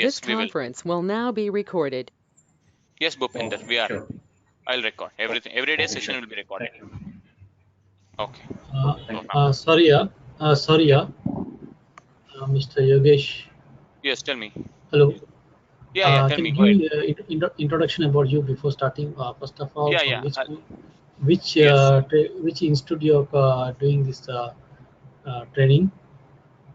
This we will. conference will now be recorded. Yes, Bhupinder, Okay, we are. sure. I'll record everything. Every day Okay, session sure. will be recorded. Thank you. Okay. So Thank you. now, Sorry, yeah. Mr. Yogesh. Yes, tell me. Hello. Yeah. Tell Can me. you Go ahead. give introduction about you before starting? First of all, Yeah, from yeah. which school, which Yes. which institute you are doing this training,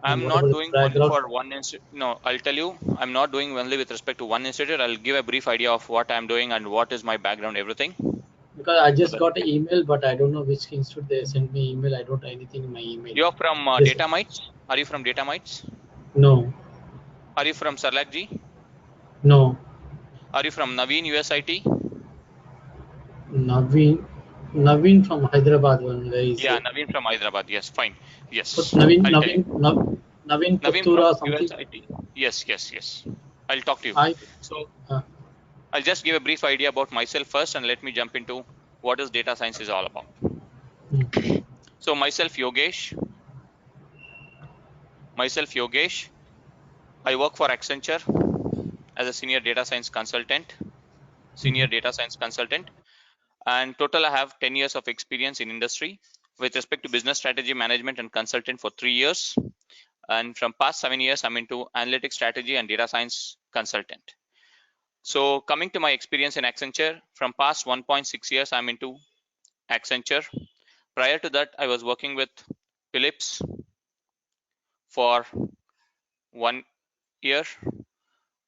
and I'm what about not the doing only background? for one institute. No, I'll tell you. I'm not doing only with respect to one institute. I'll give a brief idea of what I'm doing and what is my background, everything, Because I so just that you got an can. email, but I don't know which institute they sent me email. I don't have anything in my email. You're from Yes. Datamites? Are you from Datamites? No. Are you from Sarlacji? No. Are you from Naveen USIT? Naveen. Naveen from Hyderabad. One. Where is Yeah, it? Naveen from Hyderabad. Yes, fine. Yes, Naveen. I'll tell you. Naveen. Naveen Naveen from Puttura something. USIT. Yes. I'll talk to you. I. So Uh, I'll just give a brief idea about myself first, and let me jump into what is data science is all about. mm, So myself Yogesh. I work for Accenture as a senior data science consultant. mhm. And total I have 10 years of experience in industry with respect to business strategy management and consultant for 3 years. And from past 7 years, I'm into analytics strategy and data science consultant. So coming to my experience in Accenture, from past 1.6 years, I'm into Accenture. Prior to that, I was working with Philips for 1 year.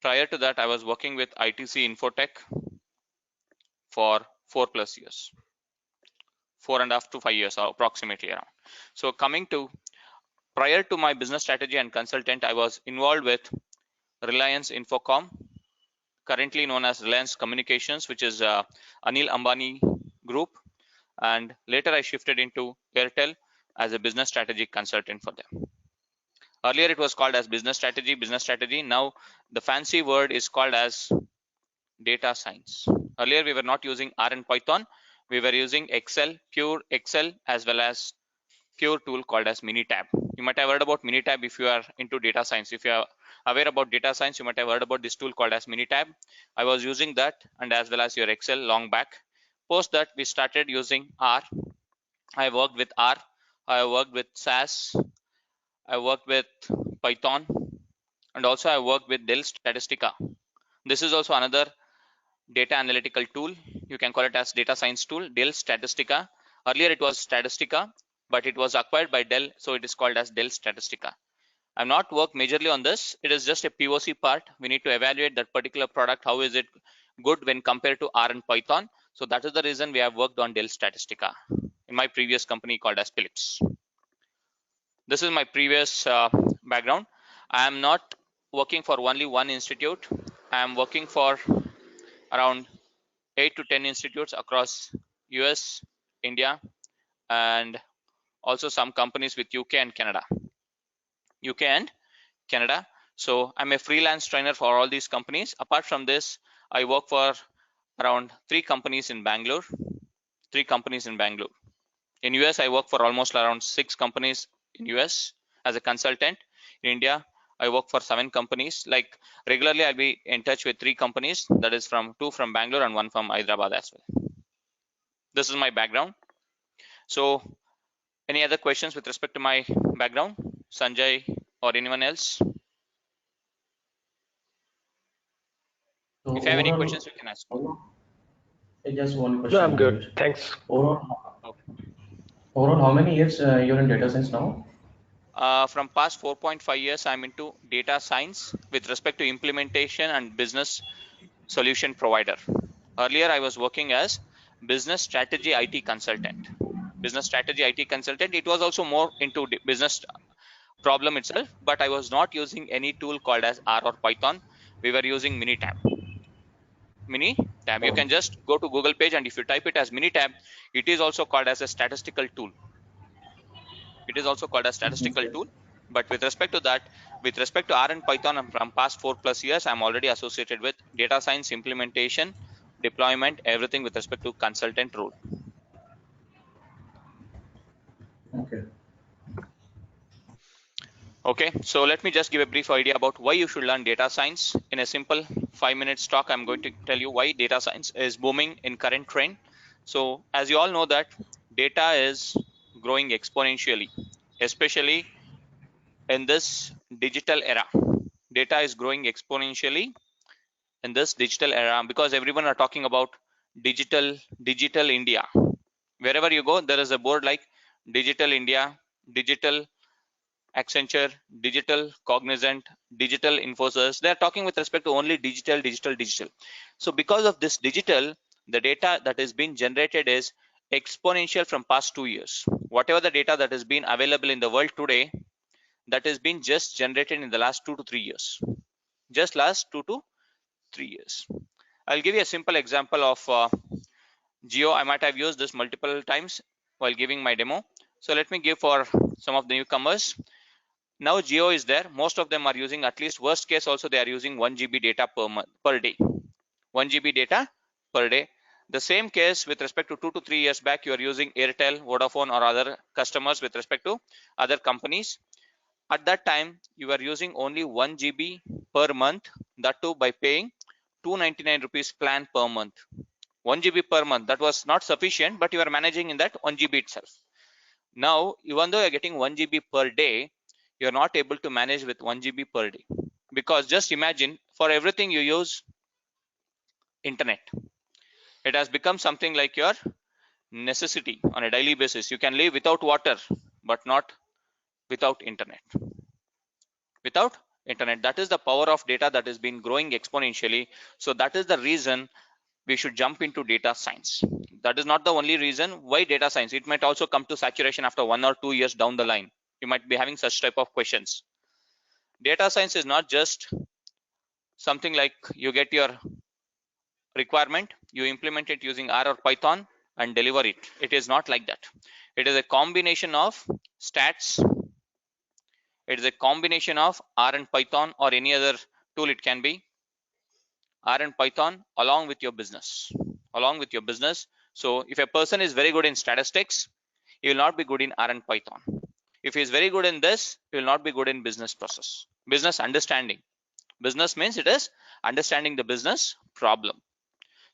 Prior to that, I was working with ITC Infotech for 4+ years, 4.5 to 5 years, approximately around. So coming to prior to my business strategy and consultant, I was involved with Reliance Infocom, currently known as Reliance Communications, which is Anil Ambani group. And later I shifted into Airtel as a business strategy consultant for them. Earlier it was called as business strategy. Now the fancy word is called as data science. Earlier we were not using R and Python. We were using Excel, pure Excel, as well as pure tool called as Minitab. You might have heard about Minitab if you are into data science. If you are aware about data science, you might have heard about this tool called as Minitab. I was using that, and as well as your Excel long back. Post that, we started using R. I worked with R. I worked with SAS. I worked with Python, and also I worked with Dell Statistica. This is also another data analytical tool. You can call it as data science tool, Dell Statistica. Earlier it was Statistica, but it was acquired by Dell, so it is called as Dell Statistica. I've not worked majorly on this. It is just a POC part. We need to evaluate that particular product. How is it good when compared to R and Python? So that is the reason we have worked on Dell Statistica in my previous company called as Philips. This is my previous background. I am not working for only one institute. I am working for around 8 to 10 institutes across US, India, and also some companies with UK and Canada. So I'm a freelance trainer for all these companies. Apart from this, I work for around 3 companies in Bangalore. In US, I work for almost around 6 companies in US as a consultant. In India, I work for 7 companies. Like regularly, I'll be in touch with 3 companies. That is from 2 from Bangalore and 1 from Hyderabad as well. This is my background. So any other questions with respect to my background, Sanjay or anyone else? So If you have any overall, questions, you can ask. just one No, I'm question, good. Yogesh. Thanks. Overall, how many years you're in data science now? From past 4.5 years, I'm into data science with respect to implementation and business solution provider. Earlier, I was working as business strategy IT consultant. It was also more into business problem itself, but I was not using any tool called as R or Python. We were using Minitab. You can just go to Google page, and if you type it as Minitab, it is also called as a statistical tool. But with respect to that, with respect to R and Python, from past 4+ years, I'm already associated with data science implementation, deployment, everything with respect to consultant role. Okay. Okay, so let me just give a brief idea about why you should learn data science. In a simple 5 minutes talk, I'm going to tell you why data science is booming in current trend. So as you all know that data is growing exponentially, especially in this digital era. Data is growing exponentially in this digital era because everyone are talking about digital India. Wherever you go, there is a board like Digital India, Digital Accenture, Digital Cognizant, Digital Infosys. They are talking with respect to only digital. So because of this digital, the data that is being generated is exponential from past 2 years. Whatever the data that has been available in the world today, that has been just generated in the last 2 to 3 years. Just last 2 to 3 years. I'll give you a simple example of Geo. I might have used this multiple times while giving my demo. So let me give for some of the newcomers. Now Geo is there. Most of them are using, at least worst case also, they are using 1 GB data per day. 1 GB data per day. The same case with respect to 2 to 3 years back, you are using Airtel, Vodafone or other customers with respect to other companies. At that time, you are using only 1 GB per month, that too by paying 299 rupees plan per month. 1 GB per month, that was not sufficient, but you are managing in that 1 GB itself. Now, even though you're getting 1 GB per day, you're not able to manage with 1 GB per day. Because just imagine, for everything you use internet. It has become something like your necessity on a daily basis. You can live without water, but not without internet. Without internet, that is the power of data that has been growing exponentially. So that is the reason we should jump into data science. That is not the only reason why data science. It might also come to saturation after 1 or 2 years down the line. You might be having such type of questions. Data science is not just something like you get your requirement, you implement it using R or Python and deliver it. It is not like that. It is a combination of stats. It is a combination of R and Python or any other tool. It can be R and Python along with your business. So if a person is very good in statistics, he will not be good in R and Python. If he is very good in this, he will not be good in business process, business understanding. Business means it is understanding the business problem.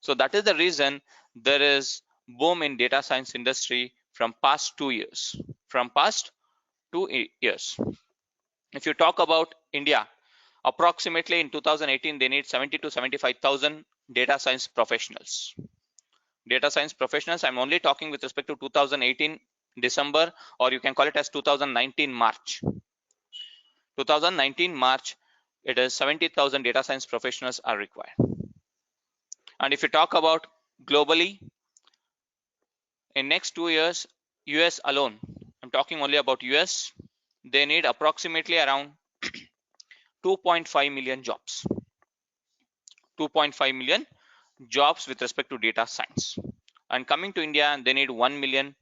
So that is the reason there is boom in data science industry from past 2 years. If you talk about India, approximately in 2018, they need 70 to 75,000 data science professionals. I'm only talking with respect to 2018 December, or you can call it as 2019 March. 2019 March, it is 70,000 data science professionals are required. And if you talk about globally, in next 2 years, US alone, I'm talking only about US, they need approximately around 2.5 million jobs. 2.5 million jobs with respect to data science. And coming to India, they need 1 million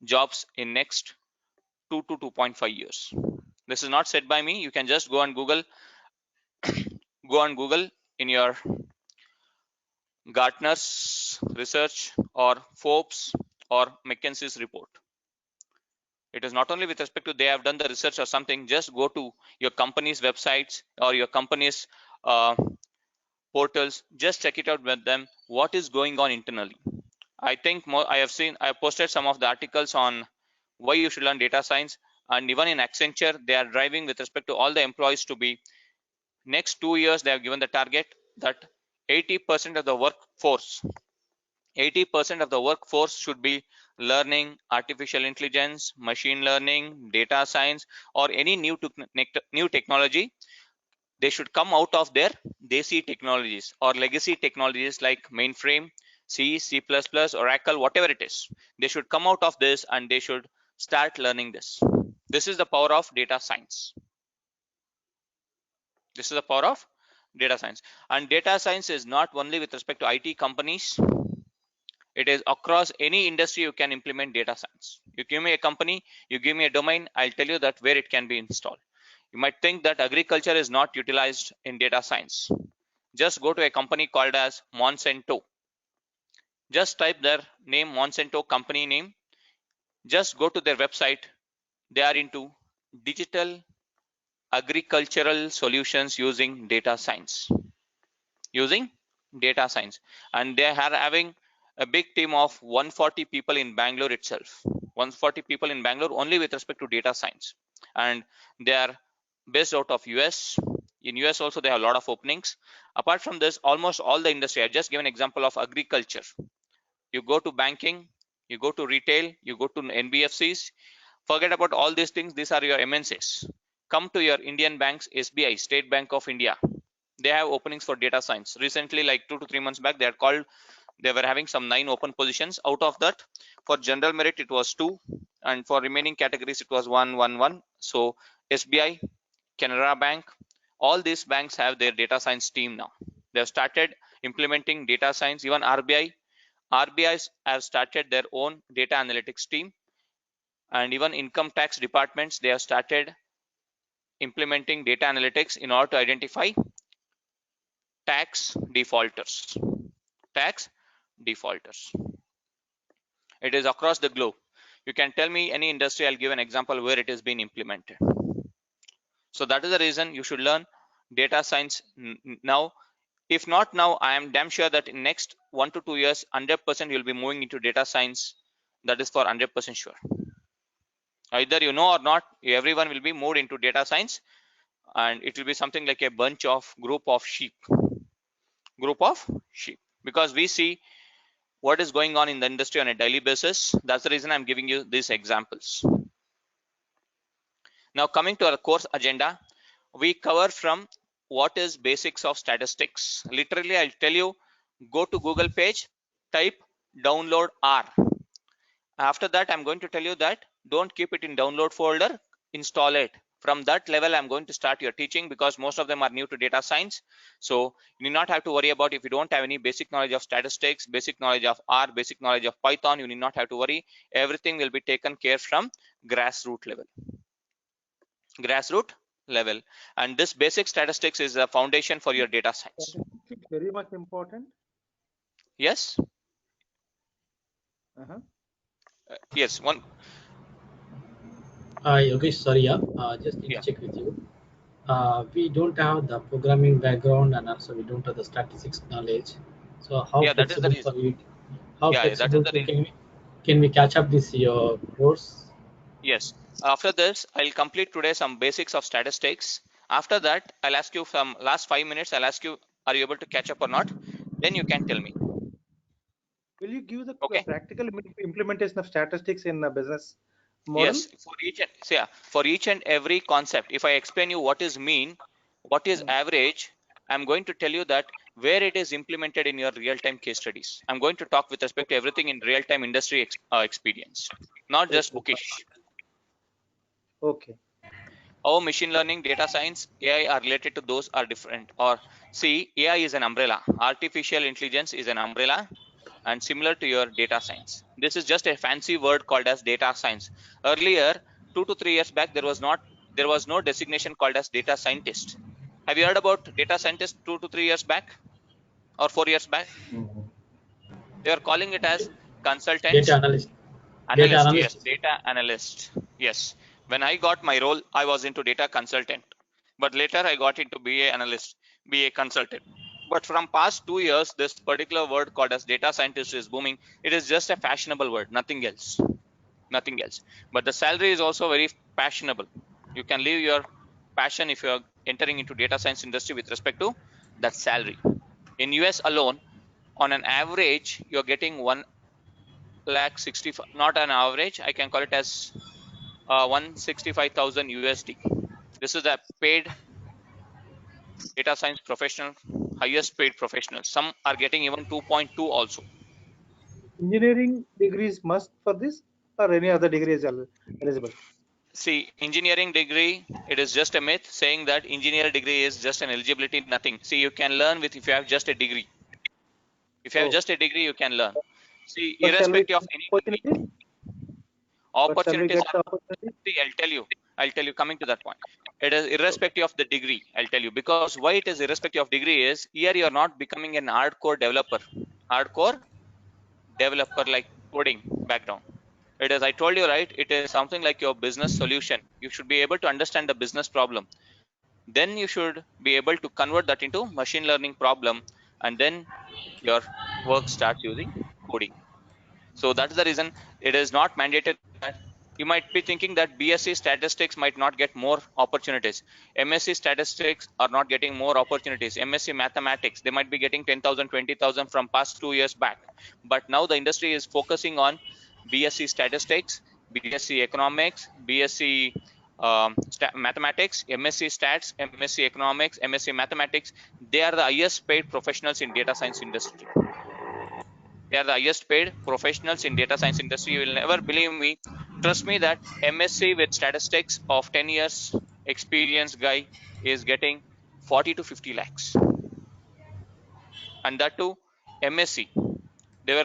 jobs in next 2 to 2.5 years. This is not said by me. You can just go on Google in your Gartner's research or Forbes or McKinsey's report. It is not only with respect to they have done the research or something. Just go to your company's websites or your company's portals. Just check it out with them. What is going on internally? I think I have posted some of the articles on why you should learn data science, and even in Accenture, they are driving with respect to all the employees to be next 2 years. They have given the target that 80% of the workforce 80% of the workforce should be learning artificial intelligence, machine learning, data science, or any new technology. They should come out of their desi technologies or legacy technologies like mainframe, C, C++, Oracle, whatever it is. They should come out of this and they should start learning this. This is the power of data science. This is the power of data science. And data science is not only with respect to IT companies. It is across any industry you can implement data science. You give me a company, you give me a domain, I'll tell you that where it can be installed. You might think that agriculture is not utilized in data science. Just go to a company called as Monsanto. Just type their name, Monsanto company name. Just go to their website. They are into digital agricultural solutions using data science. Using data science, and they are having a big team of 140 people in Bangalore itself. 140 people in Bangalore only with respect to data science, and they are based out of US. In US also they have a lot of openings. Apart from this, almost all the industry, I just give an example of agriculture. You go to banking, you go to retail, you go to NBFCs, forget about all these things. These are your MNCs. Come to your Indian banks, SBI, State Bank of India. They have openings for data science. Recently, like 2 to 3 months back, they were having some 9 open positions. Out of that, for general merit it was 2, and for remaining categories it was 1. So SBI, Canara Bank, all these banks have their data science team now. They have started implementing data science. Even RBIs have started their own data analytics team, and even income tax departments, they have started implementing data analytics in order to identify tax defaulters. It is across the globe. You can tell me any industry, I'll give an example where it has been implemented. So that is the reason you should learn data science now. If not now, I am damn sure that in next 1 to 2 years, 100% you'll be moving into data science. That is for 100% sure. Either you know or not, everyone will be moved into data science, and it will be something like a group of sheep, because we see what is going on in the industry on a daily basis. That's the reason I'm giving you these examples. Now coming to our course agenda, we cover from what is basics of statistics. Literally, I'll tell you, go to Google page, type download R. After that, I'm going to tell you that don't keep it in download folder, install it. From that level, I'm going to start your teaching, because most of them are new to data science. So you need not have to worry about if you don't have any basic knowledge of statistics, basic knowledge of R, basic knowledge of Python. You need not have to worry. Everything will be taken care from grassroots level. And this basic statistics is the foundation for your data science. It's very much important. Yes. Yes. One. Yogesh, sorry, just need to check with you. We don't have the programming background, and also we don't have the statistics knowledge. So how That is the flexible reason. for you? How That is flexible the reason. can we catch up this your course? Yes. After this, I'll complete today some basics of statistics. After that, I'll ask you some last 5 minutes. I'll ask you, are you able to catch up or not? Then you can tell me. Will you give the Okay. practical implementation of statistics in a business model? Yes. For each and every concept, if I explain you what is mean, what is average, I'm going to tell you that where it is implemented in your real-time case studies. I'm going to talk with respect to everything in real-time industry experience, not just bookish. Okay. How machine learning, data science, AI are related to those are different. Or see, AI is an umbrella. Artificial intelligence is an umbrella, and similar to your data science. This is just a fancy word called as data science. Earlier, 2 to 3 years back, there was no designation called as data scientist. Have you heard about data scientist 2 to 3 years back or 4 years back? They are calling it as consultants. Data analyst. Data analyst. Yes. When I got my role, I was into data consultant, but later I got into BA analyst, BA consultant. But from past 2 years, this particular word called as data scientist is booming. It is just a fashionable word, nothing else. But the salary is also very fashionable. You can leave your passion if you are entering into data science industry with respect to that salary. In US alone, on an average, you're getting 1,65,000, not an average, I can call it as 165,000 USD. This is a paid data science professional, highest paid professional. Some are getting even 2.2 also. Engineering degrees must for this, or any other degree is eligible? See, engineering degree, it is just a myth saying that engineering degree is just an eligibility, nothing. See, you can learn if you have just a degree. If you have just a degree, you can learn. See, But shall we irrespective of any degree, But shall we opportunities get the opportunity? See, I'll tell you, coming to that point. It is irrespective of the degree, I'll tell you, because why it is irrespective of degree is here you're not becoming an hardcore developer like coding background. It is, I told you, right, it is something like your business solution. You should be able to understand the business problem. then you should be able to convert that into machine learning problem, and then your work starts using coding. So that's the reason it is not mandated that you might be thinking that BSc statistics might not get more opportunities. MSc statistics are not getting more opportunities. MSc mathematics, they might be getting 10,000, 20,000 from past 2 years back. But now the industry is focusing on BSc statistics, BSc economics, BSc mathematics, MSc stats, MSc economics, MSc mathematics. They are the highest paid professionals in data science industry. They are the highest paid professionals in data science industry. You will never believe me. Trust me that MSc with statistics of 10 years experience guy is getting 40 to 50 lakhs. And that too, MSc.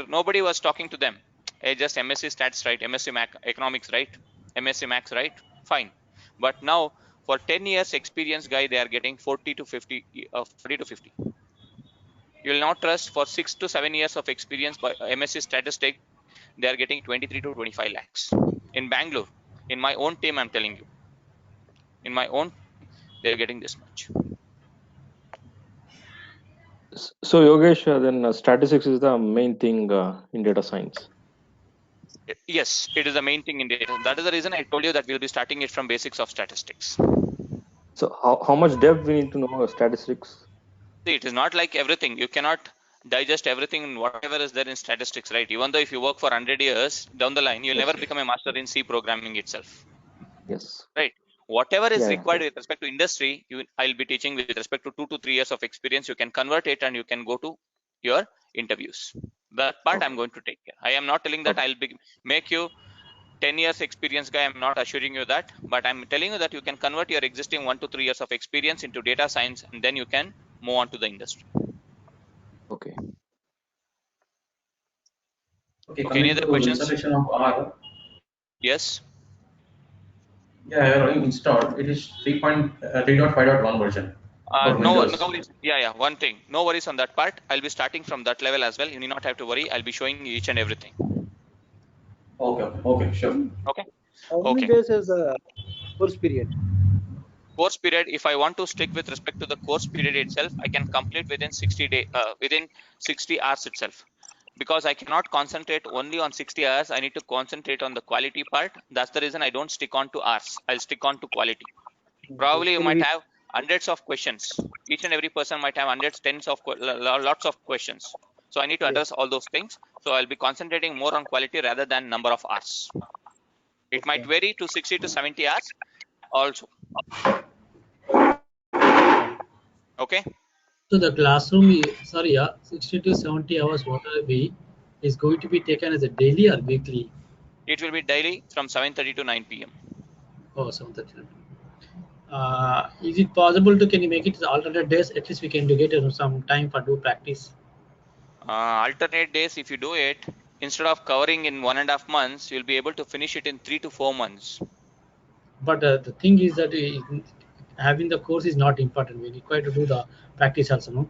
Nobody was talking to them. Hey, just MSc stats, right? MSc economics, right? MSc max, right? Fine. But now for 10 years experience guy, they are getting 40 to 50. You will not trust for 6 to 7 years of experience by MSc statistics, they are getting 23 to 25 lakhs. In Bangalore, in my own team, I'm telling you, in my own, they're getting this much. So Yogesh, then statistics is the main thing in data science. Yes, it is the main thing in data. That is the reason I told you that we'll be starting it from basics of statistics. So how much depth we need to know statistics? See, it is not like everything. You cannot digest everything in whatever is there in statistics, right? Even though if you work for 100 years down the line, you'll Yes. never become a master in C programming itself. Yes. Right. Whatever is Yeah, yeah. required with respect to industry, I'll be teaching with respect to 2 to 3 years of experience. You can convert it and you can go to your interviews. That part Okay. I'm going to take care. I am not telling that Okay. I'll make you 10 years experience guy. I'm not assuring you that, but I'm telling you that you can convert your existing 1 to 3 years of experience into data science, and then you can move on to the industry. Okay. Okay, Okay, any coming other to questions? installation of R. Yes. Yeah, I have already installed. It is 3.5.1 version for No Windows. worries. Yeah. One thing. No worries on that part. I'll be starting from that level as well. You need not have to worry. I'll be showing you each and everything. Okay, sure. Okay. How many Okay. days is the course period? Course period, if I want to stick with respect to the course period itself, I can complete within 60 hours itself, because I cannot concentrate only on 60 hours. I need to concentrate on the quality part. That's the reason I don't stick on to hours. I'll stick on to quality. Probably you Basically, might have hundreds of questions. Each and every person might have hundreds, tens of lots of questions. So I need to address all those things. So I'll be concentrating more on quality rather than number of hours. It might vary to 60 to 70 hours also. Okay. So the classroom, 60 to 70 hours, whatever be, is going to be taken as a daily or weekly? It will be daily from 7:30 to 9 p.m. Oh, 7:30. Is it possible to, can you make it alternate days? At least we can do get some time for do practice. Alternate days, if you do it, instead of covering in 1.5 months, you'll be able to finish it in 3 to 4 months. But the thing is that having the course is not important. We require to do the practice also, no?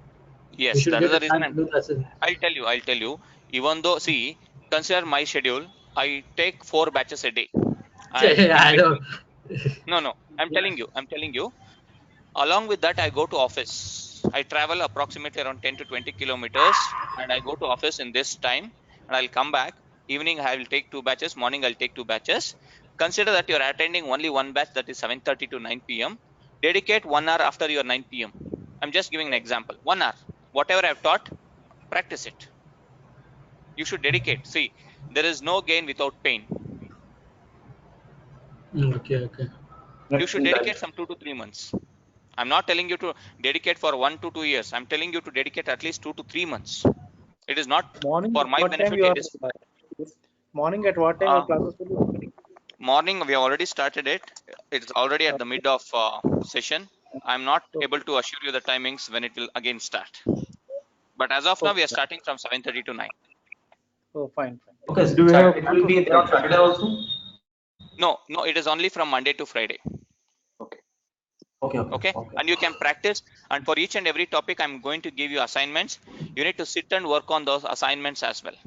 Yes, that is the reason I'll I'll tell you, even though, see, consider my schedule, I take 4 batches a day. And I don't. no, I'm telling you, along with that, I go to office. I travel approximately around 10 to 20 kilometers, and I go to office in this time, and I'll come back. Evening, I will take 2 batches. Morning, I'll take 2 batches. Consider that you're attending only one batch, that is 7:30 to 9 p.m. Dedicate 1 hour after your 9 p.m. I'm just giving an example. 1 hour. Whatever I've taught, practice it. You should dedicate. See, there is no gain without pain. Okay. You should dedicate some 2 to 3 months. I'm not telling you to dedicate for 1 to 2 years. I'm telling you to dedicate at least 2 to 3 months. It is not morning for at my what time benefit. you It are? is Morning at what time your classes will be starting? morning. We have already started it. It's already at the mid of session. I'm not able to assure you the timings when it will again start. But as of now, we are starting from 7:30 to 9. Oh, fine. Okay, Do we have it will be there on Saturday also? No, it is only from Monday to Friday. Okay. And you can practice, and for each and every topic I'm going to give you assignments. You need to sit and work on those assignments as well.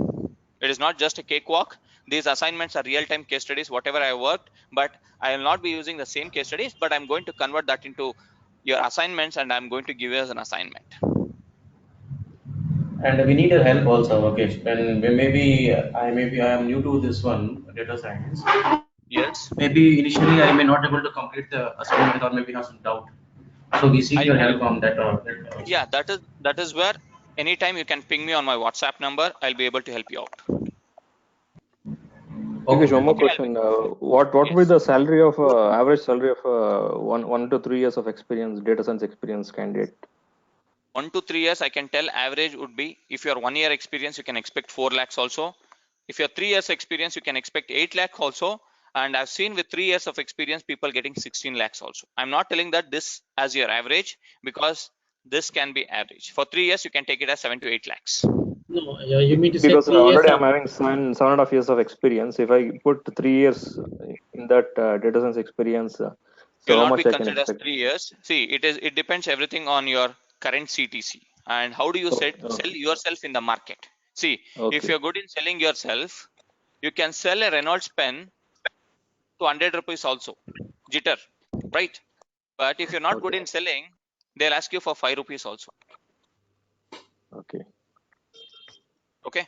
It is not just a cakewalk. These assignments are real-time case studies, whatever I worked, but I will not be using the same case studies, but I'm going to convert that into your assignments, and I'm going to give you as an assignment. And we need your help also, Lokesh. When maybe I am new to this one, data science. Yes. Maybe initially I may not able to complete the assignment or maybe have some doubt. So we seek I'll your tell help you. on that. Also. Yeah, that is where anytime you can ping me on my WhatsApp number. I'll be able to help you out. Yogesh, one more Okay. question. What would be Yes. the salary of average salary of 1 to 3 years of experience, data science experience candidate? 1 to 3 years, I can tell average would be, if you're 1 year experience, you can expect 4 lakhs also. If you're 3 years experience, you can expect 8 lakh also. And I've seen with 3 years of experience, people getting 16 lakhs also. I'm not telling that this as your average, because this can be average. For 3 years, you can take it as 7 to 8 lakhs. No, you mean to say Because 3 years? already I'm having 7.5 years of experience. If I put 3 years in that data science experience, You so will how not be much I can considered as expect? 3 years. See, it depends everything on your current CTC and how do you Oh, sell okay. yourself in the market. See, if Okay. you're good in selling yourself, you can sell a Reynolds pen to 100 rupees also, jitter, right? But if you're not good Okay. in selling, they'll ask you for 5 rupees also. Okay. Okay.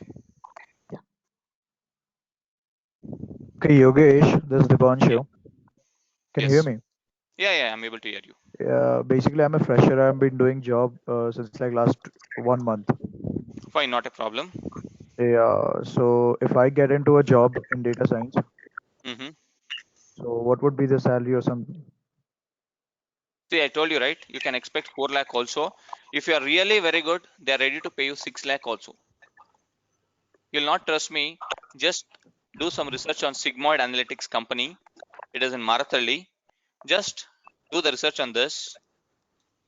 Okay, Yogesh, this is Dipanshu. Yeah. Can you hear Yes. me? Yeah, I'm able to hear you. Basically, I'm a fresher. I've been doing job since like last 1 month. Fine, not a problem. Yeah, so if I get into a job in data science, Mm-hmm. so what would be the salary or something? See, I told you, right? You can expect 4 lakh also. If you are really very good, they are ready to pay you 6 lakh also. You'll not trust me. Just do some research on Sigmoid Analytics company. It is in Marathalli. Just do the research on this.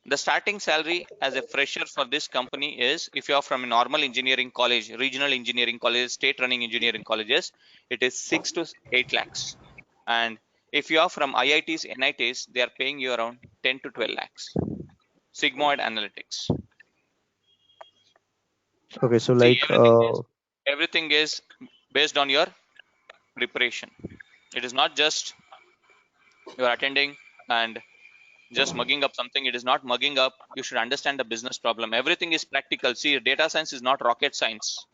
The starting salary as a fresher for this company is, if you are from a normal engineering college, regional engineering colleges, state running engineering colleges, it is 6 to 8 lakhs. And if you are from IITs, NITs, they are paying you around 10 to 12 lakhs. Sigmoid Analytics. Okay, so See, like, everything is based on your preparation. It is not just you are attending and just mugging up something. It is not mugging up. You should understand the business problem. Everything is practical. See, data science is not rocket science.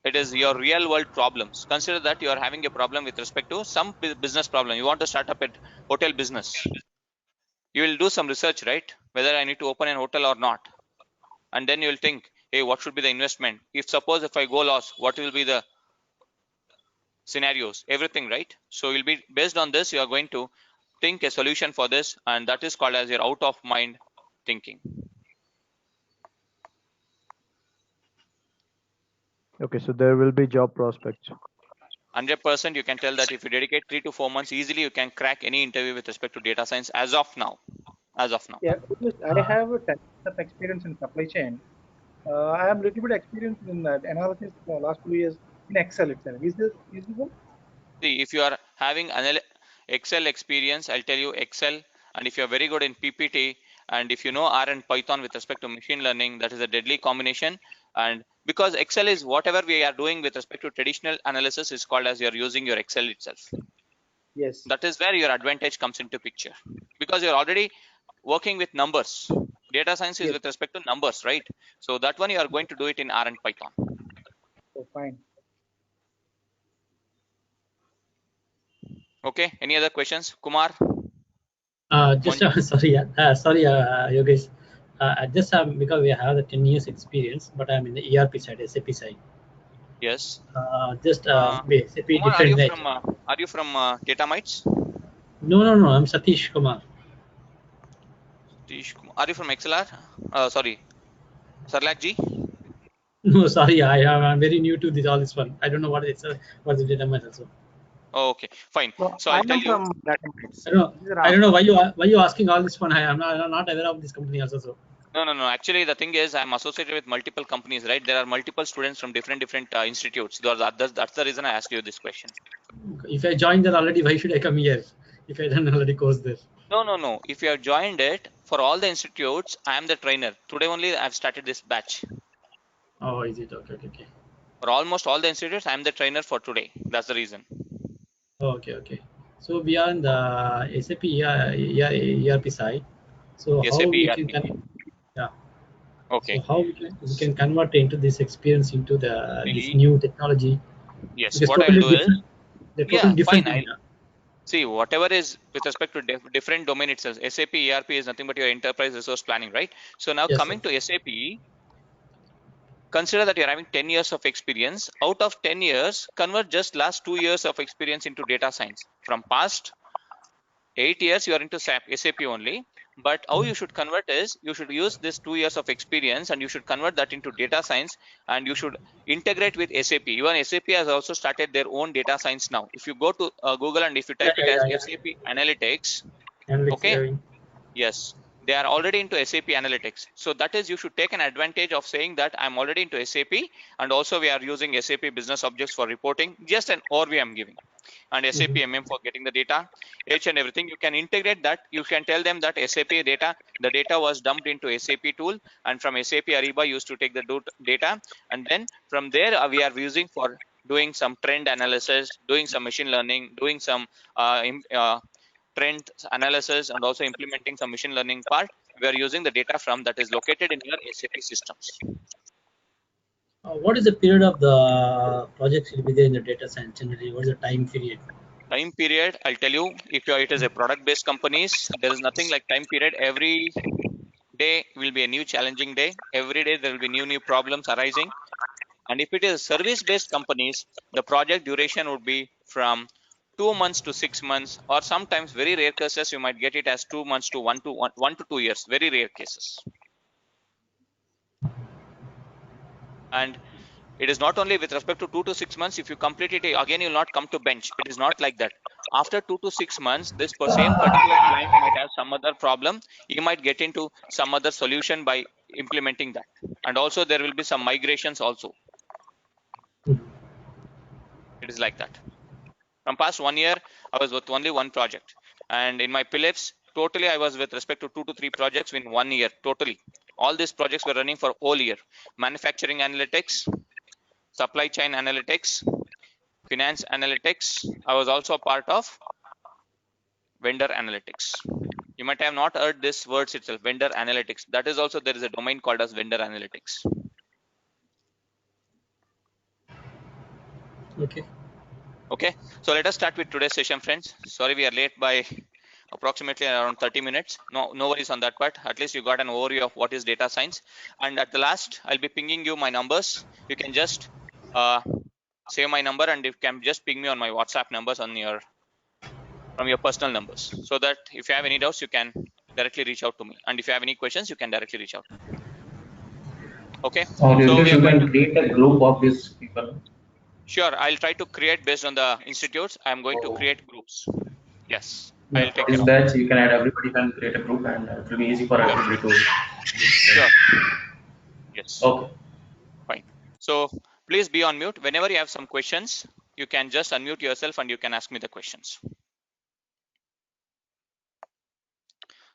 It is your real world problems. Consider that you are having a problem with respect to some business problem. You want to start up a hotel business. You will do some research, right? Whether I need to open a hotel or not. And then you will think, hey, what should be the investment? If I go lost, what will be the scenarios? Everything, right? So you'll be based on this, you are going to think a solution for this, and that is called as your out of mind thinking. okay, so there will be job prospects. 100% you can tell that if you dedicate 3 to 4 months, easily you can crack any interview with respect to data science as of now. Yeah, because I have a 10 years of experience in supply chain. I have little bit experience in analysis last 2 years in Excel itself. Is this usable? See, if you are having Excel experience, I'll tell you Excel. And if you're very good in PPT, and if you know R and Python with respect to machine learning, that is a deadly combination. And because Excel is whatever we are doing with respect to traditional analysis is called as you're using your Excel itself. Yes. That is where your advantage comes into picture, because you're already working with numbers. Data science is Yes. with respect to numbers, right? So that one you are going to do it in R and Python. So fine. Okay, any other questions, Kumar? Just Manju? sorry, Yogesh. Just because we have the 10 years experience, but I'm in the ERP side, SAP side. Yes. Just SAP Kumar, different niche. are you from Datamites? No. I'm Satish Kumar. Are you from XLR? Sorry, Sarlak ji? No, sorry, I'm very new to all this one. I don't know what's the data might also. Oh, okay, fine. So So I I'll tell am you. from Datamites. I don't know why you asking all this one. I'm not aware of this company also. So. No. Actually, the thing is, I'm associated with multiple companies, right? There are multiple students from different institutes. That's the reason I asked you this question. If I joined there already, why should I come here? If I done already course there. No. If you have joined it, for all the institutes, I am the trainer. Today only I've started this batch. Oh, is it? Okay. For almost all the institutes, I am the trainer for today. That's the reason. Okay. So we are in the SAP ERP side. So how SAP we ERP. can yeah. Okay. So how we can convert into this experience into this See, new technology? yes, Because what I'll totally do is, different. They're totally yeah, different fine. thing. I'll see whatever is with respect to different domain itself. SAP ERP is nothing but your enterprise resource planning, right? So now Yes, coming sir. to SAP, consider that you're having 10 years of experience. Out of 10 years, convert just last 2 years of experience into data science. From past 8 years, you are into SAP only. But how you should convert is you should use this 2 years of experience and you should convert that into data science and you should integrate with SAP. Even SAP has also started their own data science now. If you go to Google and if you Yeah, type it as yeah. SAP Analytics, Analytics. okay, yes, they are already into SAP Analytics. So that is, you should take an advantage of saying that I'm already into SAP and also we are using SAP Business Objects for reporting. Just an overview I'm giving. And SAP MM for getting the data, each and everything. You can integrate that. You can tell them that SAP data, the data was dumped into SAP tool, and from SAP Ariba used to take the data, and then from there we are using for doing some trend analysis, doing some machine learning, doing some trend analysis, and also implementing some machine learning part. We are using the data from that is located in your SAP systems. What is the period of the projects will be there in the data science generally? What is the time period? Time period, I'll tell you, if it is a product based companies, there is nothing like time period. Every day will be a new challenging day. Every day there will be new problems arising. And if it is service based companies, the project duration would be from 2 months to 6 months, or sometimes very rare cases you might get it as 2 months to 1 to 2 years. Very rare cases. And it is not only with respect to 2 to 6 months. If you complete it again, you will not come to bench. It is not like that. After 2 to 6 months, this same particular client might have some other problem. You might get into some other solution by implementing that. And also there will be some migrations also. It is like that. From past 1 year, I was with only one project. And in my Philips, totally I was with respect to 2 to 3 projects in 1 year, totally. All these projects were running for whole year. Manufacturing analytics, supply chain analytics, finance analytics. I was also a part of vendor analytics. You might have not heard this words itself, vendor analytics. That is also, there is a domain called as vendor analytics. Okay, so let us start with today's session, friends. Sorry we are late by approximately around 30 minutes. No worries on that part. At least you got an overview of what is data science. And at the last, I'll be pinging you my numbers. You can just save my number and you can just ping me on my WhatsApp numbers on your from your personal numbers, so that if you have any doubts, you can directly reach out to me. And if you have any questions, you can directly reach out to me. Okay. So So we are you going can to create a group of these people. Sure, I'll try to create based on the institutes. I'm going to So create groups. Yes, yeah, I'll for take this care of it. batch, you can add everybody can create a group, and it will be easy for Sure, everybody to. sure. Yes, Okay. fine. So please be on mute. Whenever you have some questions, you can just unmute yourself and you can ask me the questions.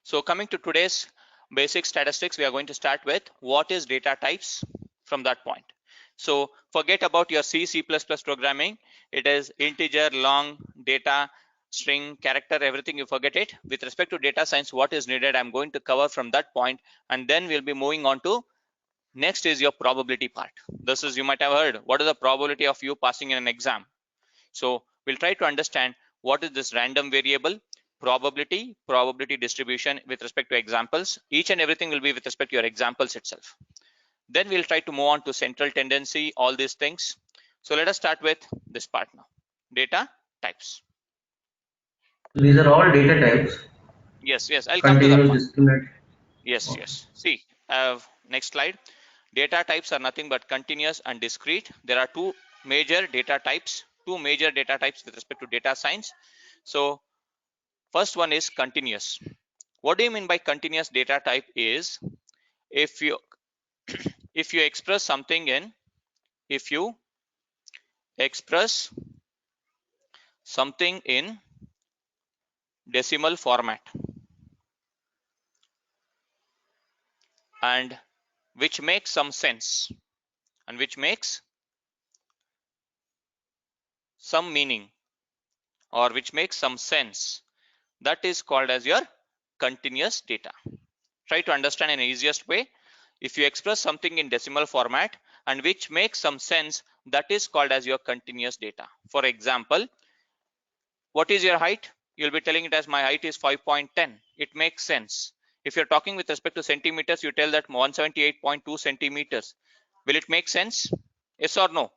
So coming to today's basic statistics, we are going to start with what is data types from that point. So forget about your C++ programming. It is integer, long, data, string, character, everything, you forget it. With respect to data science, what is needed, I'm going to cover from that point, and then we'll be moving on to next is your probability part. This is, you might have heard, what is the probability of you passing in an exam? So we'll try to understand what is this random variable, probability distribution with respect to examples. Each and everything will be with respect to your examples itself. Then we'll try to move on to central tendency, all these things. So let us start with this part now. Data types. These are all data types. Yes, I'll come to that Continuous, point. discriminate. Yes. See, next slide. Data types are nothing but continuous and discrete. There are two major data types with respect to data science. So first one is continuous. What do you mean by continuous data type is if you express something in decimal format and which makes some sense and which makes some meaning, or which makes some sense, that is called as your continuous data. Try to understand in the easiest way. If you express something in decimal format and which makes some sense, that is called as your continuous data. For example, what is your height? You'll be telling it as my height is 5.10. It makes sense. If you're talking with respect to centimeters, you tell that 178.2 centimeters. Will it make sense? Yes or no?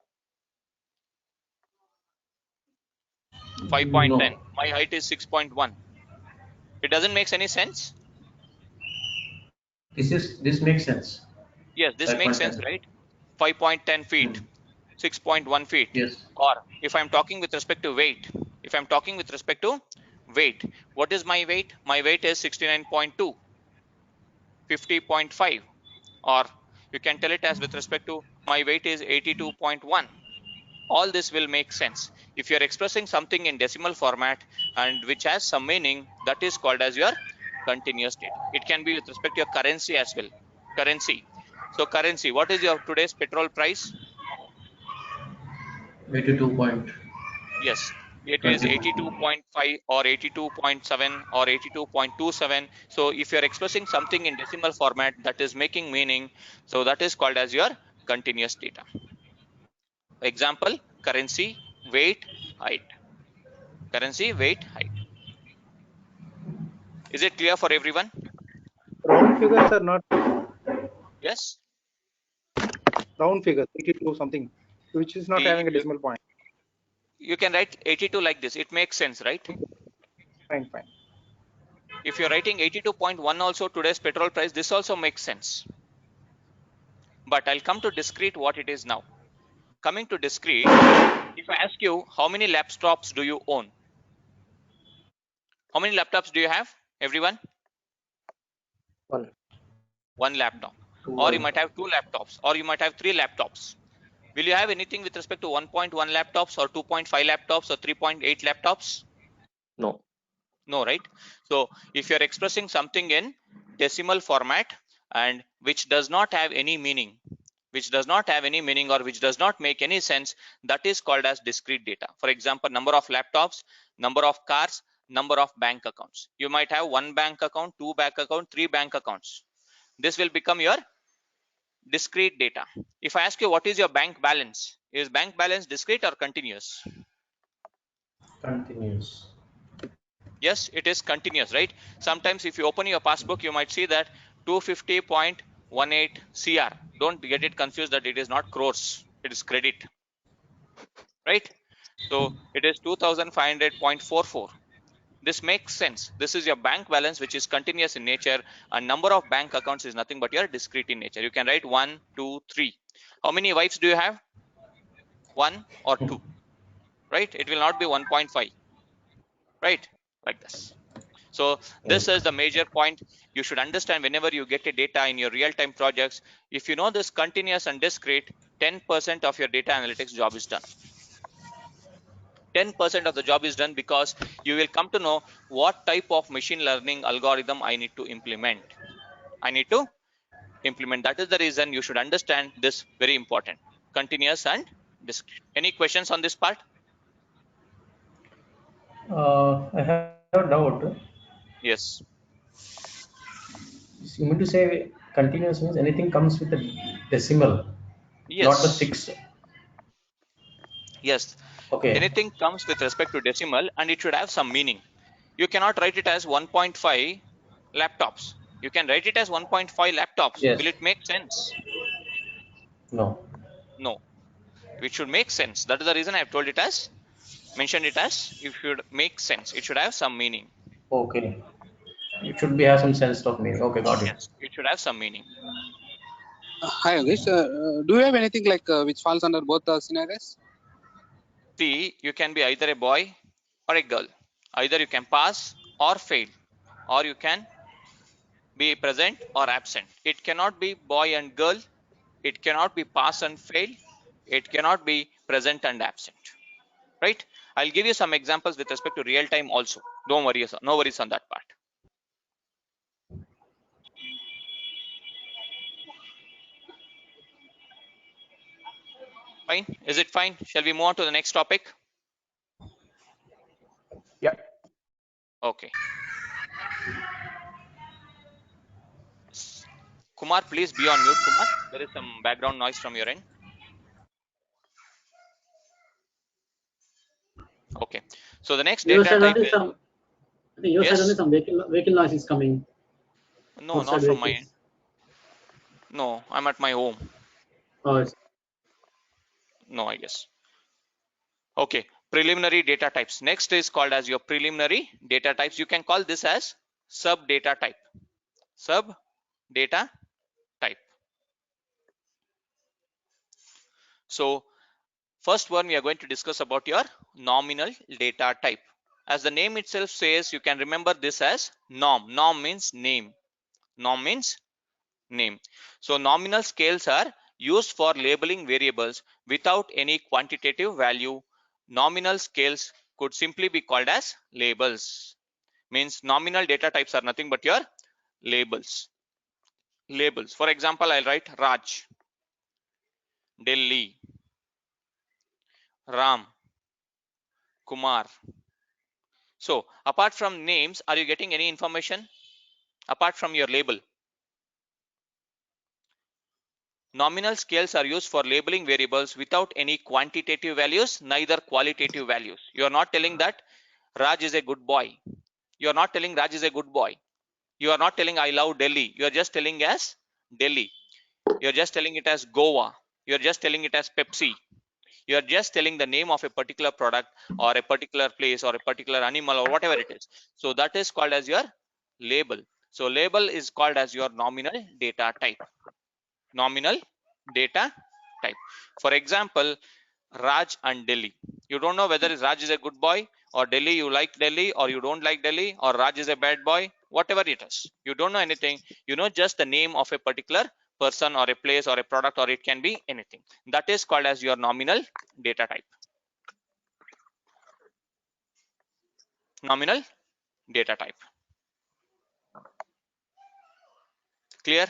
5.10. No. My height is 6.1. It doesn't make any sense? This makes sense. Yes, this makes sense, 5.10. right? 5.10 feet, 6.1 feet. Yes. Or if I'm talking with respect to weight, what is my weight? My weight is 69.2, 50.5. Or you can tell it as with respect to my weight is 82.1. All this will make sense. If you're expressing something in decimal format and which has some meaning, that is called as your continuous data. It can be with respect to your currency as well. Currency. So currency, what is your today's petrol price? 82 point. Yes, it is 20. 82.5 or 82.7 or 82.27. So if you're expressing something in decimal format that is making meaning, so that is called as your continuous data. Example, currency, weight, height. Currency, weight, height. Is it clear for everyone? Round figures are not Yes. round figures, 82 something, which is not See, having a decimal point. you can write 82 like this. It makes sense, right? Fine, fine. If you're writing 82.1 also today's petrol price, this also makes sense. But I'll come to discrete what it is now. Coming to discrete, if I ask you how many laptops do you own? How many laptops do you have, everyone? One laptop. Or you might have 2 laptops, or you might have 3 laptops. Will you have anything with respect to 1.1 laptops or 2.5 laptops or 3.8 laptops? No. No, right? So if you're expressing something in decimal format and which does not have any meaning, or which does not make any sense, that is called as discrete data. For example, number of laptops, number of cars, number of bank accounts. You might have 1 bank account, 2 bank account, 3 bank accounts. This will become your discrete data. If I ask you what is your bank balance, is bank balance discrete or continuous? Continuous. Yes, it is continuous, right? Sometimes if you open your passbook, you might see that 250.18 CR. Don't get it confused that it is not crores, it is credit, right? So it is 2500.44. This makes sense. This is your bank balance, which is continuous in nature, and number of bank accounts is nothing but your discrete in nature. You can write 1, 2, 3. How many wives do you have? 1 or 2, right? It will not be 1.5, right? Like this. So this is the major point you should understand whenever you get a data in your real-time projects. If you know this continuous and discrete, 10% of your data analytics job is done. 10% of the job is done because you will come to know what type of machine learning algorithm I need to implement. That is the reason you should understand this, very important. Continuous and discrete. Any questions on this part? I have a doubt. Yes. You mean to say continuous means anything comes with a decimal, not the Yes. fixed. Yes. Okay. Anything comes with respect to decimal and it should have some meaning. You cannot write it as 1.5 laptops. You can write it as 1.5 laptops. Will Yes. it make sense? No. No. It should make sense. That is the reason I have told it as, mentioned it as, it should make sense. It should have some meaning. Okay. It should be have some sense of meaning. Okay, got it. Yes, it should have some meaning. Hi, Yogesh. Do you have anything like which falls under both the scenarios? See, you can be either a boy or a girl. Either you can pass or fail, or you can be present or absent. It cannot be boy and girl. It cannot be pass and fail. It cannot be present and absent. Right? I'll give you some examples with respect to real time also. Don't worry, no worries on that part. Fine? Is it fine? Shall we move on to the next topic? Okay. Kumar, please be on mute, Kumar. There is some background noise from your end. Okay. So the next Your data side type only is, some. I think your side only yes, some vehicle noise is coming. no, Outside not from my vehicles. end. No, I'm at my home. Oh, it's No, I guess. Okay, preliminary data types. Next is called as your preliminary data types. You can call this as sub data type. Sub data type. So first one, we are going to discuss about your nominal data type. As the name itself says, you can remember this as norm. Norm means name. Norm means name. So nominal scales are used for labeling variables without any quantitative value. Nominal scales could simply be called as labels. Means nominal data types are nothing but your labels. Labels. For example, I'll write Raj, Delhi, Ram, Kumar. So apart from names, are you getting any information apart from your label? Nominal scales are used for labeling variables without any quantitative values, neither qualitative values. You are not telling that Raj is a good boy. You are not telling Raj is a good boy. You are not telling I love Delhi. You are just telling as Delhi. You are just telling it as Goa. You are just telling it as Pepsi. You are just telling the name of a particular product or a particular place or a particular animal or whatever it is. So that is called as your label. So label is called as your nominal data type. Nominal data type. For example, Raj and Delhi. You don't know whether Raj is a good boy or Delhi, you like Delhi or you don't like Delhi, or Raj is a bad boy, whatever it is. You don't know anything. You know just the name of a particular person or a place or a product, or it can be anything. That is called as your nominal data type. Nominal data type. Clear?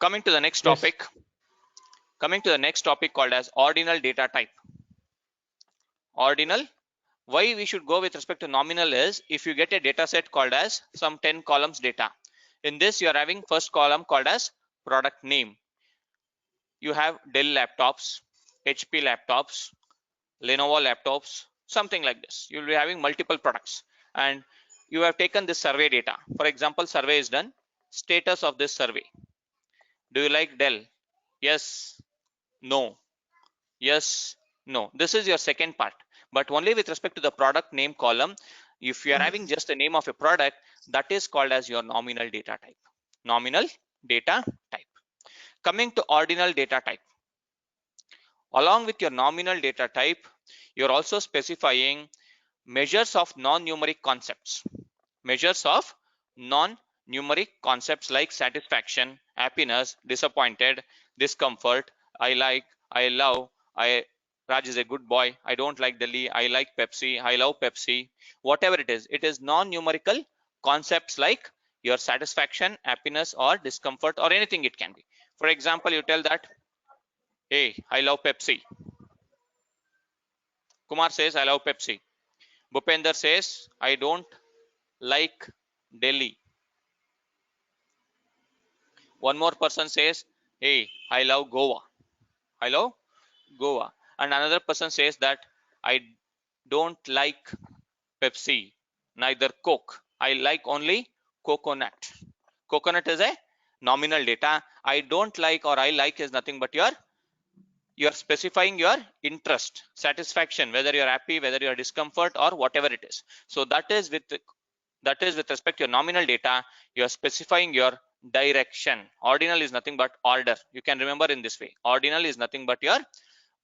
Coming to the next Yes. topic. Coming to the next topic called as ordinal data type. Ordinal. Why we should go with respect to nominal is, if you get a data set called as some 10 columns data. In this, you are having first column called as product name. You have Dell laptops, HP laptops, Lenovo laptops, something like this. You will be having multiple products, and you have taken this survey data. For example, survey is done. Status of this survey. Do you like Dell? Yes, no, yes, no. This is your second part, but only with respect to the product name column. If you are having just the name of a product, that is called as your nominal data type. Nominal data type. Coming to ordinal data type. Along with your nominal data type, you're also specifying measures of non-numeric concepts. Measures of non-numeric concepts like satisfaction, happiness, disappointed, discomfort, I like, I love, Raj is a good boy, I don't like Delhi, I like Pepsi, I love Pepsi, whatever it is non-numerical concepts like your satisfaction, happiness, or discomfort, or anything it can be. For example, you tell that, hey, I love Pepsi. Kumar says, I love Pepsi. Bhupender says, I don't like Delhi. One more person says, hey, I love Goa. I love Goa. And another person says that I don't like Pepsi, neither Coke. I like only coconut. Coconut is a nominal data. I don't like or I like is nothing but you're specifying your interest, satisfaction, whether you're happy, whether you're discomfort, or whatever it is. So that is with respect to your nominal data. You're specifying your direction. Ordinal is nothing but order. You can remember in this way. Ordinal is nothing but your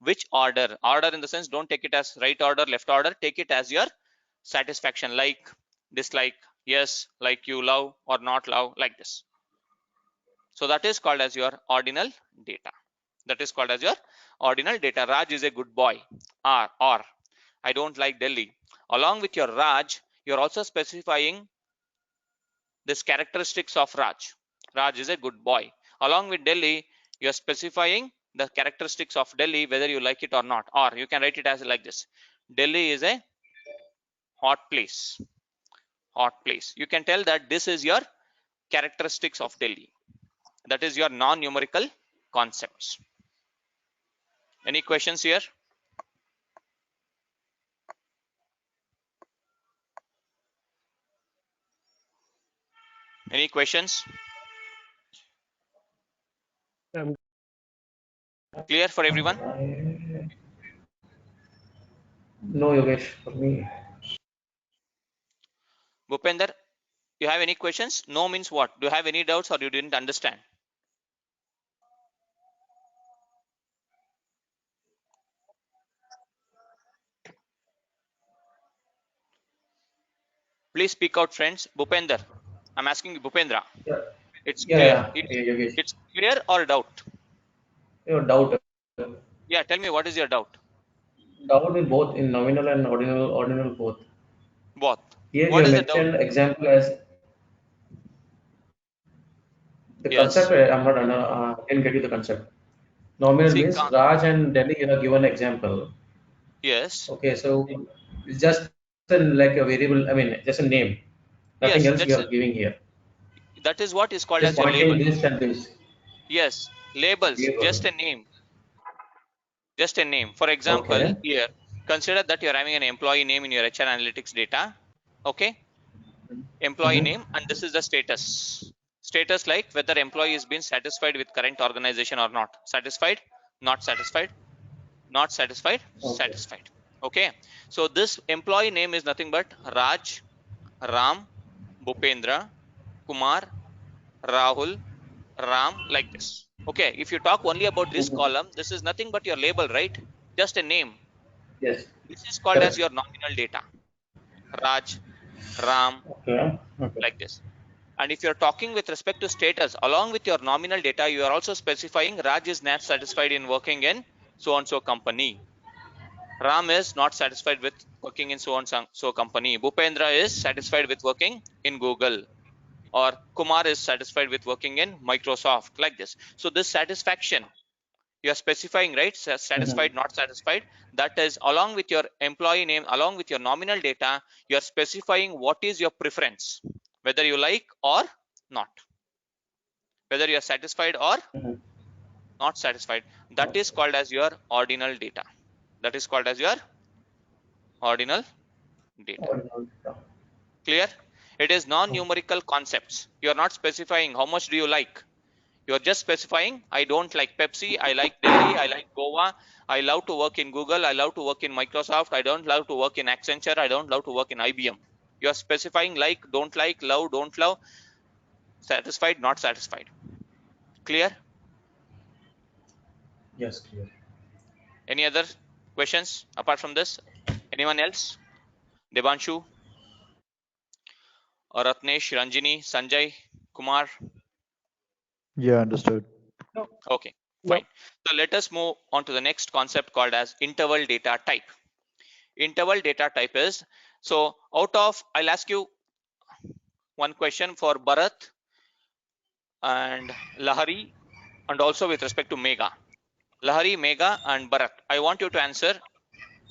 which order. Order in the sense, don't take it as right order, left order. Take it as your satisfaction, like, dislike, yes, like, you love or not love, like this. So that is called as your ordinal data. That is called as your ordinal data. Raj is a good boy, or I don't like Delhi. Along with your Raj, you're also specifying this characteristics of Raj. Raj is a good boy. Along with Delhi, you're specifying the characteristics of Delhi, whether you like it or not. Or you can write it as like this. Delhi is a hot place. Hot place. You can tell that this is your characteristics of Delhi. That is your non-numerical concepts. Any questions here? Any questions? Clear for everyone? No, Yogesh, for me. Bhupender, you have any questions? No means what? Do you have any doubts or you didn't understand? Please speak out, friends. Bhupender, I'm asking you, Bhupendra. Yeah. It's Yeah, clear. yeah, Yogesh. It's clear or doubt? Your doubt. Yeah, tell me what is your doubt? Doubt in both in nominal and ordinal both. Both. Here you What have is the doubt? mentioned example as the Yes. concept. I'm not didn't get you the concept. Nominal See, means Raj and Delhi. You have given example. yes. Okay, so it's just like a variable. I mean, just a name. Nothing Yes, else you are giving here. that is what is called Just as your pointing label. this and this. Yes, labels, Label. just a name. Just a name. For example, Okay. here, consider that you're having an employee name in your HR analytics data. Okay. Employee name, and this is the status. Status like whether employee has been satisfied with current organization or not. Satisfied, not satisfied, not satisfied, satisfied. Okay. So this employee name is nothing but Raj, Ram, Bhupendra, Kumar, Rahul, Ram, like this. Okay, if you talk only about this column, this is nothing but your label, right? Just a name. Yes. This is called as your nominal data. Raj, Ram, like this. And if you're talking with respect to status, along with your nominal data, you are also specifying Raj is not satisfied in working in so-and-so company. Ram is not satisfied with working in so-and-so company. Bhupendra is satisfied with working in Google. Or Kumar is satisfied with working in Microsoft, like this. So this satisfaction, you are specifying, right? Satisfied, not satisfied. That is along with your employee name, along with your nominal data, you are specifying what is your preference, whether you like or not, whether you are satisfied or not satisfied. That is called as your ordinal data. That is called as your ordinal data. Clear? It is non-numerical concepts. You are not specifying how much do you like. You're just specifying, I don't like Pepsi, I like Delhi, I like Goa, I love to work in Google, I love to work in Microsoft, I don't love to work in Accenture, I don't love to work in IBM. You're specifying like, don't like, love, don't love, satisfied, not satisfied. Clear? Yes, clear. Any other questions apart from this? Anyone else? Devanshu? Or Ratnesh, Ranjini, Sanjay, Kumar? Yeah, understood. Okay, fine. So let us move on to the next concept called as interval data type. Interval data type is, so out of, I'll ask you one question for Bharat and Lahari, and also with respect to Megha. Lahari, Megha and Bharat, I want you to answer,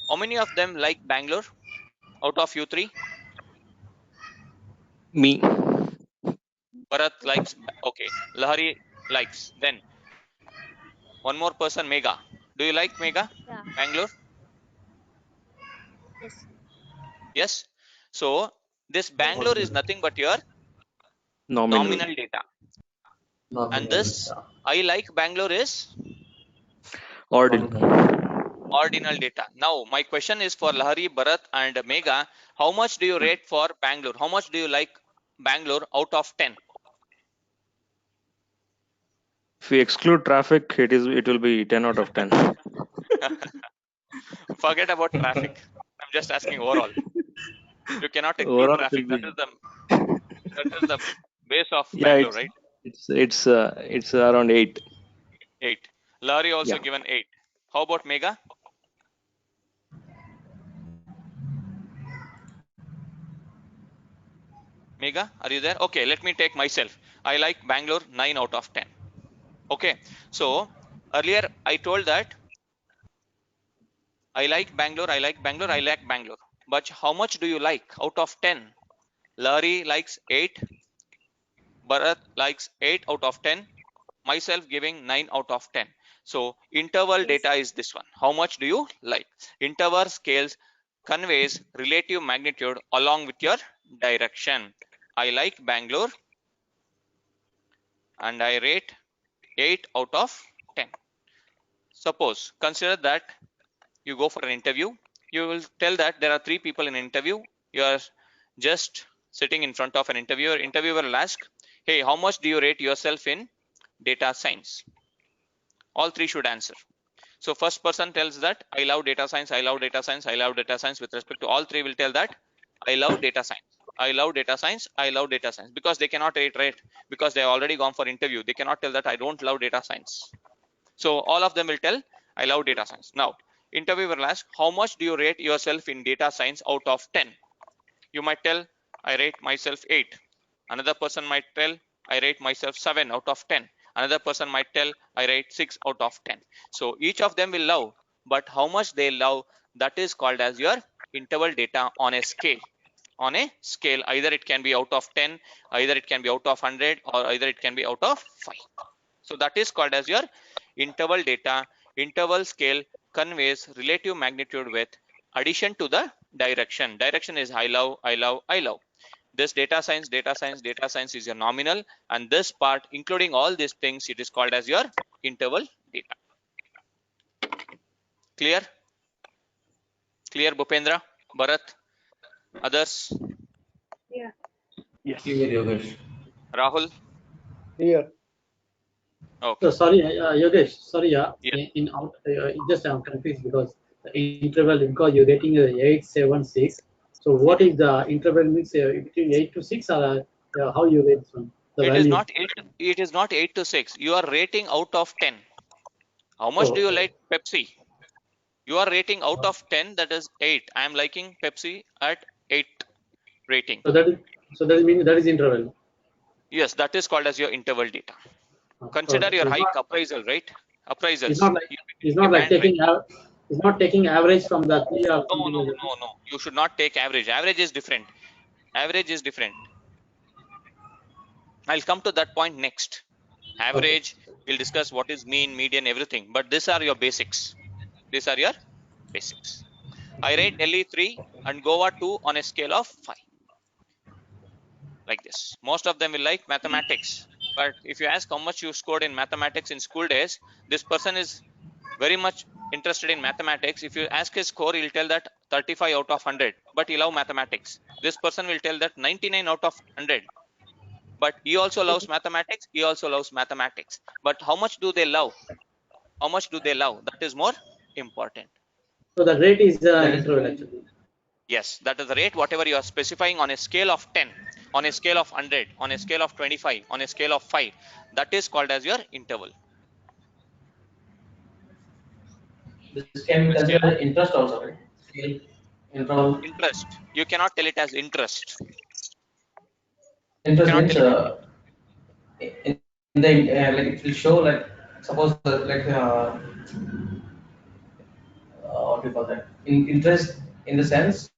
how many of them like Bangalore out of you three? Me. Bharat likes, okay. Lahari likes. Then one more person, Megha. Do you like Megha? Yeah. Bangalore? Yes. Yes. So this Bangalore is nothing but your Nominal. data. And this I like Bangalore is ordinal data. Now my question is for Lahari, Bharat and Megha, how much do you rate for Bangalore? How much do you like Bangalore out of 10? If we exclude traffic, it will be 10 out of 10. Forget about traffic. I'm just asking overall. You cannot exclude Overall, traffic. it That is the base of yeah, Bangalore, right? it's around 8. 8. Lahari also Yeah. given 8. How about Megha? Megha, are you there? Okay, let me take myself. I like Bangalore 9 out of 10. Okay, so earlier I told that I like Bangalore, I like Bangalore, I like Bangalore. but how much do you like out of 10? Larry likes 8, Bharat likes 8 out of 10, myself giving 9 out of 10. So interval data is this one. How much do you like? Interval scales conveys relative magnitude along with your direction. I like Bangalore and I rate 8 out of 10. Suppose, consider that you go for an interview. You will tell that there are 3 people in an interview. You are just sitting in front of an interviewer. Interviewer will ask, hey, how much do you rate yourself in data science? All 3 should answer. So first person tells that I love data science, I love data science, I love data science. With respect to all 3 will tell that I love data science, I love data science, I love data science, because they cannot rate because they have already gone for interview. They cannot tell that I don't love data science. So all of them will tell I love data science. Now interviewer will ask, how much do you rate yourself in data science out of 10? You might tell I rate myself 8. Another person might tell I rate myself 7 out of 10. Another person might tell I rate 6 out of 10. So each of them will love, but how much they love, that is called as your interval data on a scale. On a scale, either it can be out of 10, either it can be out of 100, or either it can be out of 5. So that is called as your interval data. Interval scale conveys relative magnitude with addition to the direction. Direction is I love, I love, I love. This data science is your nominal, and this part, including all these things, it is called as your interval data. Clear? Clear, Bhupendra, Bharat, others? Yeah. Yes. Clear, Yogesh. Rahul? Here. Okay. So sorry, Yogesh. Sorry, Yeah. just I'm confused because the interval, because you're getting 8, 7, 6. So what is the interval means between 8 to 6, or how you rate this one? The It value. is not 8. It is not 8 to 6. You are rating out of 10. How much do you like Pepsi? You are rating out of 10. That is 8. I am liking Pepsi at 8 rating. So that means that is interval. Yes, that is called as your interval data. Consider your hike appraisal, right? Appraisals. It's not like taking it's not taking average from the 3 or something like that. No. You should not take average. Average is different. Average is different. I'll come to that point next. Average, we'll discuss what is mean, median, everything. But these are your basics. These are your basics. I rate Delhi 3 and Goa 2 on a scale of 5. Like this. Most of them will like mathematics. But if you ask how much you scored in mathematics in school days, this person is very much interested in mathematics. If you ask his score, he'll tell that 35 out of 100, but he loves mathematics. This person will tell that 99 out of 100, but he also loves mathematics. He also loves mathematics. But how much do they love? How much do they love? That is more important. So the rate is interval actually. Yes, that is the rate, whatever you are specifying on a scale of 10, on a scale of 100, on a scale of 25, on a scale of 5. That is called as your interval. This can be considered as interest also, right? Interval. Interest. You cannot tell it as interest. Interest means in the like it will show like suppose like what do you call that? In interest in the sense.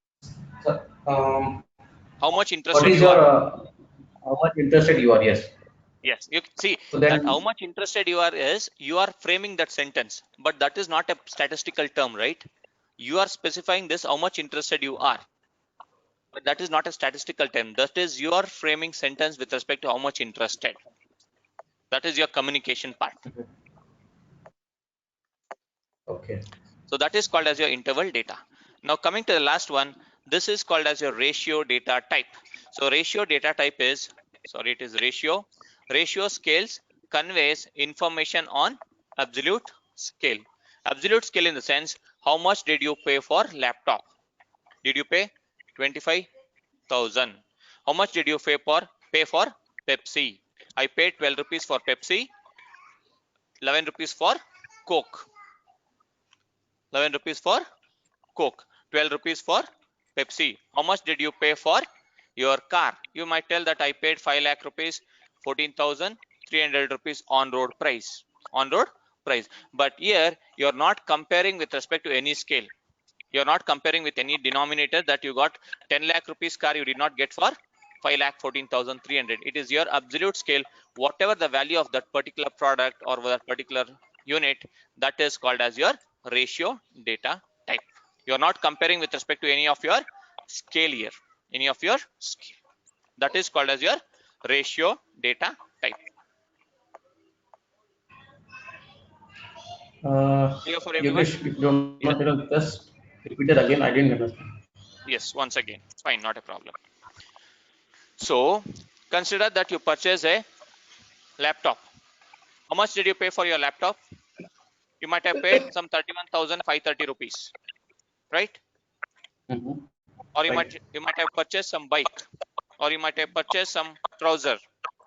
So, how much interested what is you your are? how much interested you are? Yes. Yes, you see So then, that how much interested you are is you are framing that sentence, but that is not a statistical term, right? You are specifying this how much interested you are, but that is not a statistical term. That is you are framing sentence with respect to how much interested. That is your communication part. okay. So that is called as your interval data. Now coming to the last one, this is called as your ratio data type. So ratio data type is, sorry, it is ratio. Ratio scales conveys information on absolute scale. Absolute scale in the sense, how much did you pay for laptop? Did you pay 25,000? How much did you pay for Pepsi? I paid 12 rupees for Pepsi, 11 rupees for Coke. 11 rupees for Coke, 12 rupees for Pepsi. How much did you pay for your car? You might tell that I paid 5 lakh rupees, 14,300 rupees on road price. On road price. But here you are not comparing with respect to any scale. You're not comparing with any denominator that you got 10 lakh rupees car you did not get for 5,14,300. It is your absolute scale, whatever the value of that particular product or that particular unit, that is called as your ratio data type. You're not comparing with respect to any of your scale here, any of your scale. That is called as your ratio data type. Clear for everyone? Yogesh, if you don't mind, just repeat it again. I didn't understand. Yes, once again, fine, not a problem. So consider that you purchase a laptop. How much did you pay for your laptop? You might have paid some 31,530 rupees, right? Or you might have purchased some bike, or you might have purchased some trouser.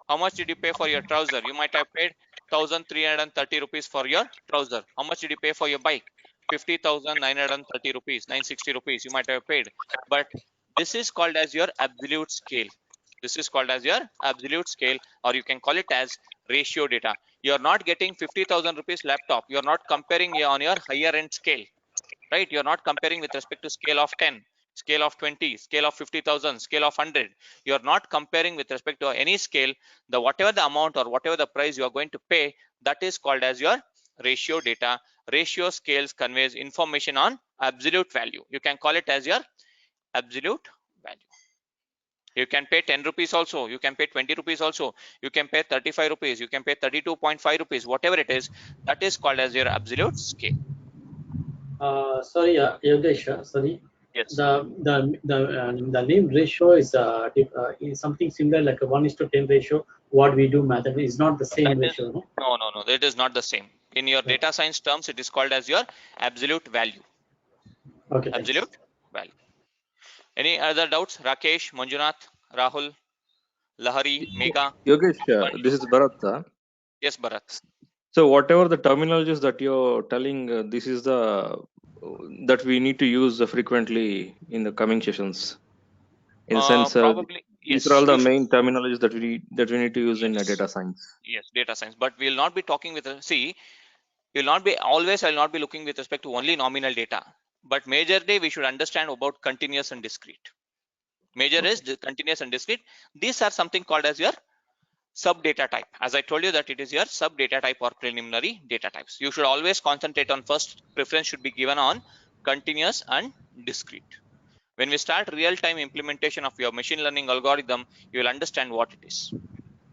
How much did you pay for your trouser? You might have paid 1,330 rupees for your trouser. How much did you pay for your bike? 50,930 rupees, 960 rupees you might have paid. But this is called as your absolute scale. This is called as your absolute scale, or you can call it as ratio data. You're not getting 50,000 rupees laptop. You're not comparing on your higher end scale, right? You're not comparing with respect to scale of 10, scale of 20, scale of 50,000, scale of 100. You're not comparing with respect to any scale. The whatever the amount or whatever the price you are going to pay, that is called as your ratio data. Ratio scales conveys information on absolute value. You can call it as your absolute value. You can pay 10 rupees also, you can pay 20 rupees also, you can pay 35 rupees, you can pay 32.5 rupees, whatever it is, that is called as your absolute scale. Sorry, Yogesh, sorry. Yes. The name ratio is something similar like a 1:10 ratio. What we do mathematically is not the same ratio, no? No, it is not the same. In your data science terms, it is called as your absolute value. Okay. Absolute value. Any other doubts? Rakesh, Manjunath, Rahul, Lahari, Megha? Yogesh, this is Bharat. Yes, Bharat. So whatever the terminologies that you're telling, this is the that we need to use frequently in the coming sessions. In the sense, Probably these yes. are all the main terminologies that we need to use in data science. Yes, data science. But we'll not be talking with see. You'll not be always. I'll not be looking with respect to only nominal data. But majorly we should understand about continuous and discrete. Major is continuous and discrete. These are something called as your sub data type. As I told you that it is your sub data type or preliminary data types. You should always concentrate on first preference should be given on continuous and discrete. When we start real-time implementation of your machine learning algorithm, you will understand what it is,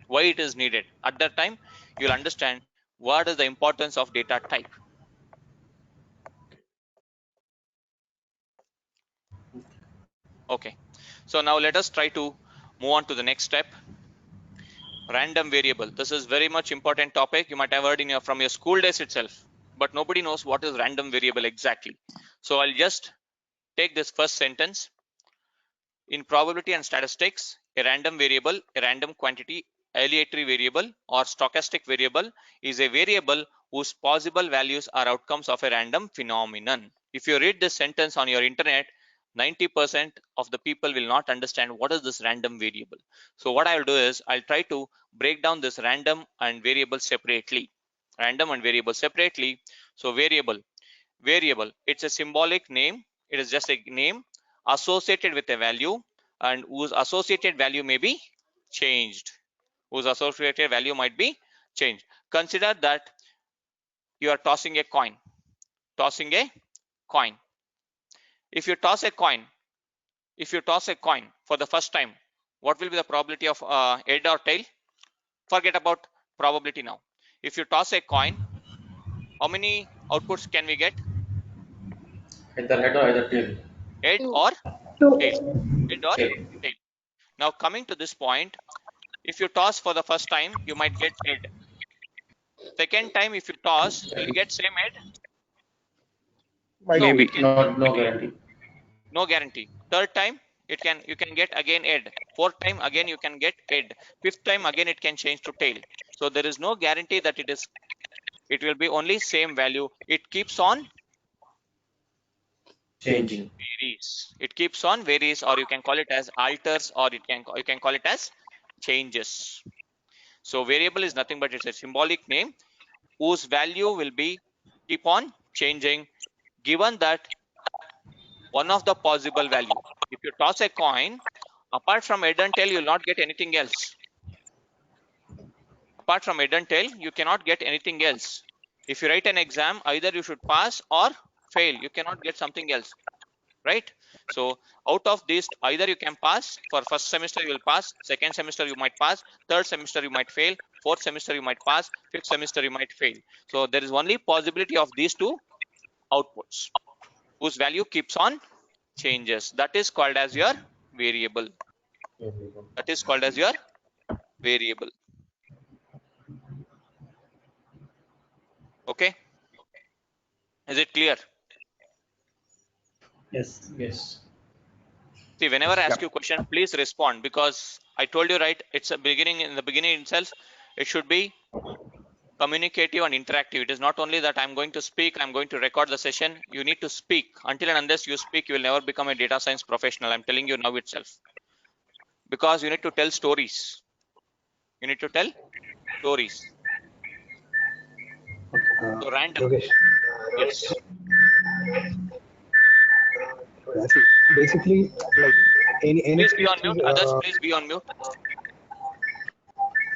why it is needed. At that time, you'll understand what is the importance of data type. Okay, so now let us try to move on to the next step. Random variable. This is very much important topic. You might have heard from your school days itself, but nobody knows what is random variable exactly. So I'll just take this first sentence. In probability and statistics, a random variable, a random quantity, aleatory variable, or stochastic variable is a variable whose possible values are outcomes of a random phenomenon. If you read this sentence on your internet, 90% of the people will not understand what is this random variable. So what I'll do is I'll try to break down this random and variable separately. Random and variable separately. So variable, it's a symbolic name. It is just a name associated with a value and whose associated value may be changed. Whose associated value might be changed. Consider that you are tossing a coin. Tossing a coin. If you toss a coin for the first time, what will be the probability of head or tail? Forget about probability now. If you toss a coin, how many outputs can we get? Either head or either tail. Head or tail. Head or tail. Now coming to this point, if you toss for the first time, you might get head. Second time, if you toss, you'll get same head. Maybe. No guarantee. No guarantee. Third time, you can get again head. Fourth time, again you can get head. Fifth time, again it can change to tail. So there is no guarantee that it will be only same value. It keeps on changing. Varies. It keeps on varies, or you can call it as alters, or you can call it as changes. So variable is nothing but it's a symbolic name whose value will be keep on changing, given that one of the possible values. If you toss a coin, apart from head and tail, you will not get anything else. Apart from head and tail, you cannot get anything else. If you write an exam, either you should pass or fail. You cannot get something else, right? So out of these, either you can pass. For first semester you will pass, second semester you might pass, third semester you might fail, fourth semester you might pass, fifth semester you might fail. So there is only possibility of these two outputs whose value keeps on changes. That is called as your variable. That is called as your variable. Okay, is it clear? Yes. Yes. See, whenever I ask you a question, please respond, because I told you, right, it's a beginning. In the beginning itself, it should be communicative and interactive. It is not only that I'm going to speak, I'm going to record the session. You need to speak. Until and unless you speak, you will never become a data science professional. I'm telling you now itself, because you need to tell stories. You need to tell stories. So random. Yogesh. Yes. Basically, like anything. Please be on mute. Others, please be on mute.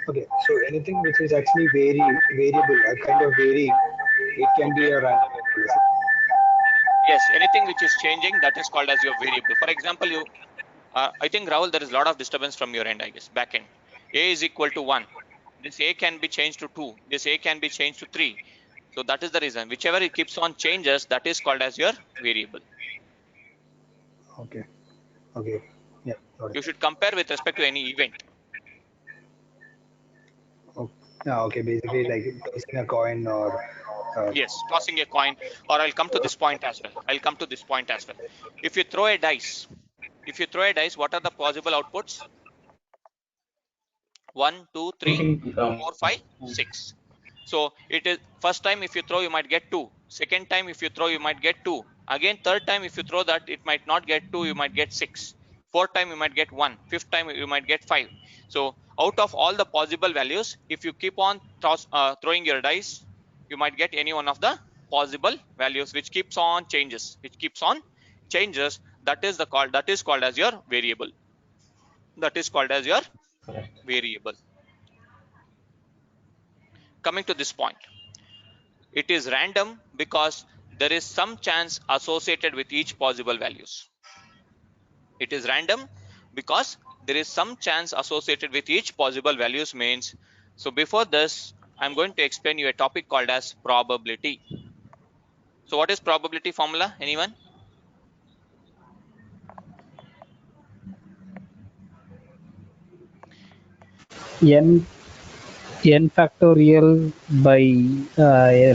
Okay, so anything which is actually variable, a kind of varying, it can be a random variable. Yes, anything which is changing, that is called as your variable. For example, you, I think Rahul, there is a lot of disturbance from your end, I guess, back end. A is equal to 1. This A can be changed to 2. This A can be changed to 3. So that is the reason. Whichever it keeps on changes, that is called as your variable. Okay. Okay. Yeah. You should compare with respect to any event. Okay. Basically, like tossing a coin or. Yes, tossing a coin, or I'll come to this point as well. I'll come to this point as well. If you throw a dice, what are the possible outputs? 1, 2, 3, 4, 5, 6. So it is first time if you throw, you might get 2. Second time if you throw, you might get 2. Again, third time if you throw that, it might not get 2, you might get 6. Fourth time you might get 1. Fifth time you might get 5. So out of all the possible values, if you keep on throwing your dice, you might get any one of the possible values which keeps on changes. That is called as your variable. That is called as your variable. Coming to this point, it is random because there is some chance associated with each possible values. It is random because there is some chance associated with each possible values means. So before this, I'm going to explain you a topic called as probability. So what is probability formula? Anyone? n factorial by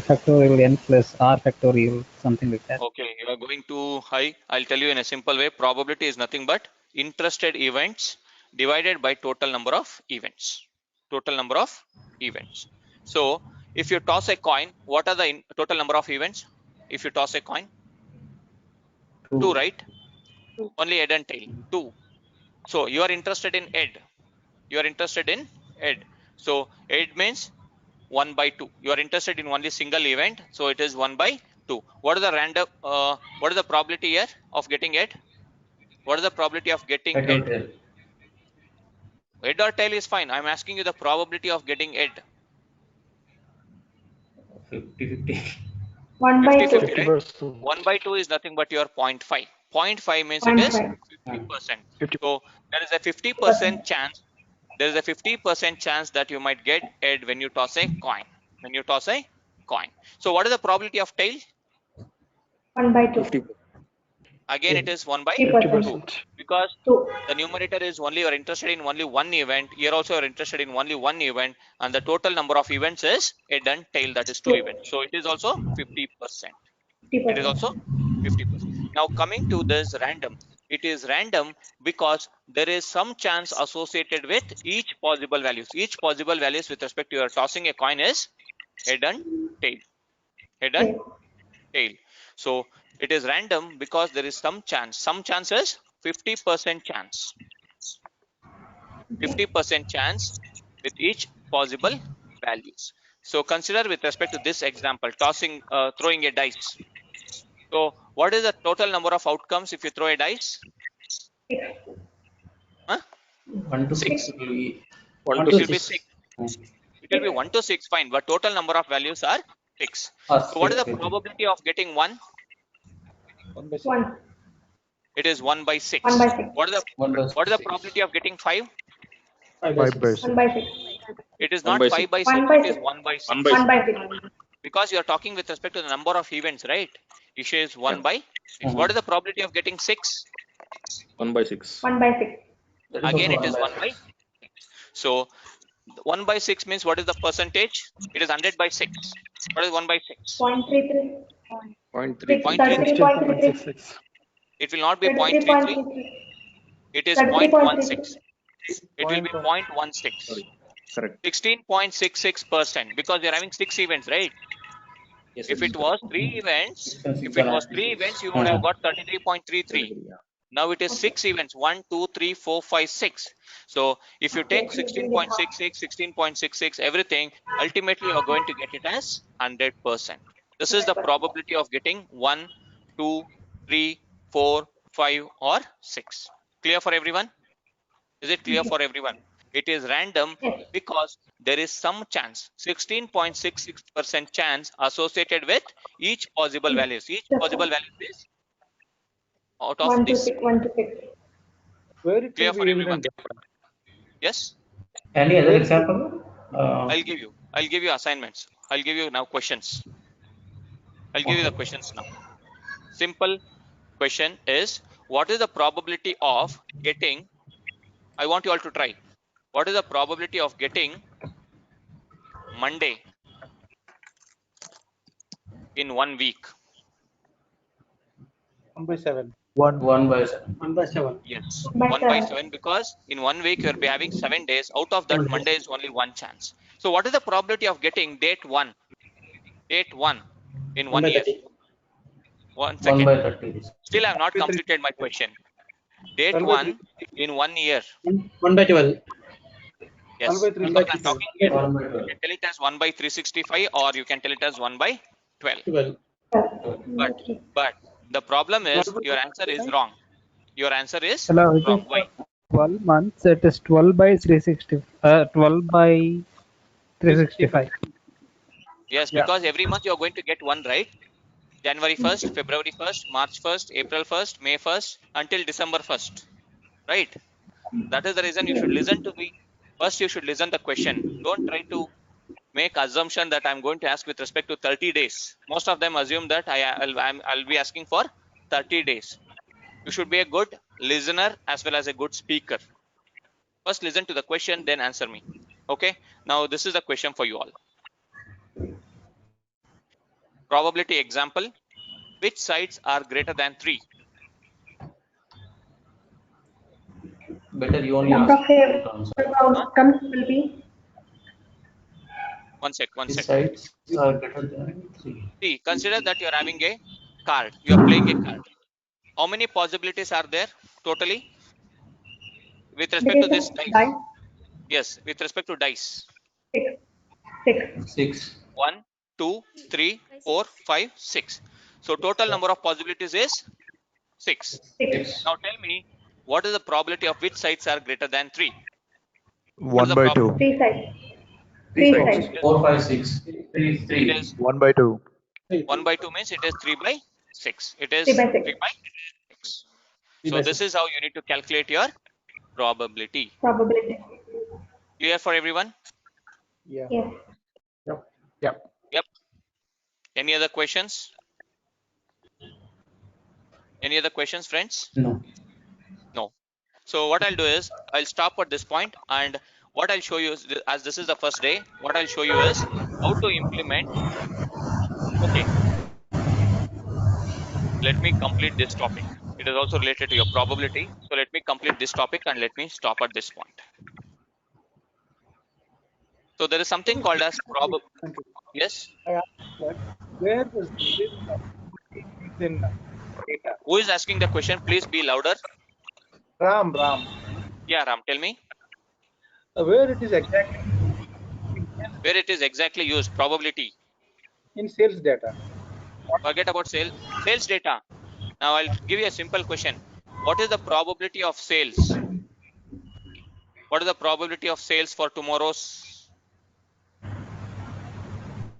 factorial n plus r factorial, something like that. Okay, you are going too high. I'll tell you in a simple way. Probability is nothing but interested events divided by total number of events. Total number of events. So if you toss a coin, what are the total number of events? If you toss a coin, 2, right? Only head and tail, 2. So you are interested in head. You are interested in head. So head means 1 by 2. You are interested in only single event, so it is 1 by 2. What is the random? What is the probability here of getting head? What is the probability of getting head? Head or tail is fine. I'm asking you the probability of getting head. 50-50. 1 by 2. 50-50, right? 1 by 2 is nothing but your 0.5. 0.5 means it is 50%. So there is a 50% chance. There is a 50% chance that you might get head when you toss a coin. So what is the probability of tail? 1 by 2. Again, it is 1 by 50%. 2 because the numerator is only, you are interested in only one event. Here also you are interested in only one event, and the total number of events is head and tail, that is 2 events. So it is also 50%. It is also 50%. Now coming to this random, it is random because there is some chance associated with each possible values. Each possible values with respect to your tossing a coin is head and tail. Head and tail. So it is random because there is some chance. Some chances 50% chance. 50% chance with each possible values. So consider with respect to this example, throwing a dice. So what is the total number of outcomes if you throw a dice? Huh? 1 to 6. 6 will be 1 It to will be 6. 6. It will be 1 to 6, fine, but total number of values are 6. or So what is 6. the probability of getting 1? 1 by 6. 1. It is 1 by 6. 1 by 6. What is 1 by the 6. probability of getting 5? 5 by 5 by 6. 1 by 6. It is 1 not by 5 6. by 6, 1 by it is 6. 1 by 6. 1 by 1 6. by 6. Because you are talking with respect to the number of events, right? Issue is 1 by 6. Mhm. What is the probability of getting 6? 1 by 6. 1 by 6. That is Again, also it is 1 1 by by 6. 6. So 1 by 6 means what is the percentage? It is 100 by 6. What is 1 by 6? 0.33. 0.33. 33.33. 16.66. It will not be 0.33. 33.33. It is 33.33. 0.16. It will be 0.16. Sorry. Correct. 16.66%, because we are having 6 events, right? Yes, If yes, it correct. was 3 events, 6 and 6 if it are was 3 96. events, you would have got 33.33. Yeah. Now it is 6 events, 1, 2, 3, 4, 5, 6. So if you take 16.66, 16.66, everything, ultimately you are going to get it as 100%. This is the probability of getting 1, 2, 3, 4, 5 or 6. Clear for everyone? Is it clear for everyone? It is random because there is some chance, 16.66% chance associated with each possible values. Each possible value is out of 1 to this. 6. 1 to 6. Where it Clear will for be everyone? evident. Yes, Any other example? I'll give you assignments. I'll give you now questions. I'll give you the questions now. Simple question is, what is the probability of getting, I want you all to try. What is the probability of getting Monday in 1 week? 1 by 7. 1 by 7. 1 by 7. Yes, 1 by 1 by 7. 7, because in 1 week you'll be having 7 days. Out of that, Monday is only one chance. So what is the probability of getting date 1? Date 1 in 1 1 by year? 30. 1 1 second. by 30. Still I have not 1 by 3. completed my question. Date 12 by 3. 1 in 1 year. 1 by 12. 12 Yes, by 1 because by I'm 365. 12. talking, 1 by you 12. can tell it as 1 by 365 or you can tell it as 1 by 12. 12. But the problem 12 is by your answer is wrong. Your answer is Hello, it wrong. is Why? 12 months. It is 12 by 360. 12 by 365. Yes, Yeah. because every month you're going to get one, right? January 1st, February 1st, March 1st, April 1st, May 1st until December 1st, right? That is the reason you should listen to me. First, you should listen the question. Don't try to make assumption that I'm going to ask with respect to 30 days. Most of them assume that I'll be asking for 30 days. You should be a good listener as well as a good speaker. First, listen to the question, then answer me. Okay. Now, this is a question for you all. Probability example. Which sides are greater than 3? Better you only Number ask. of favorable outcomes will be One sec. Which sides are greater than 3? See, consider that you are having a card. You are playing a card. How many possibilities are there totally with respect to this dice? dice. Yes, with respect to dice. 6. 6. 6. 1, 2, 3, 4, 5, 6. So total number of possibilities is 6. 6. Now tell me, what is the probability of which sides are greater than 3? What is 1 the by probability? 2. 3 sides. 3 3 sides. sides. 4, 5, 6. 3, It 3. is 1 by 2. 1 by 2 means it is 3 by 6. It 3 is by 3 6. by 6. 3 So by this 6. is how you need to calculate your probability. Probability. Clear for everyone? Yeah. Yes. Yep. Yep. Any other questions? Any other questions, friends? No. No. So what I'll do is I'll stop at this point, and what I'll show you is, as this is the first day, what I'll show you is how to implement. Okay, let me complete this topic. It is also related to your probability. So let me complete this topic and let me stop at this point. So there is something called as Yes. I asked that where was this in data? Who is asking the question? Please be louder. Ram. Yeah, Ram, tell me. Where it is exactly Where it is exactly used, probability. in sales data. Forget about sales data. Now I'll give you a simple question. What is the probability of sales? What is the probability of sales for tomorrow's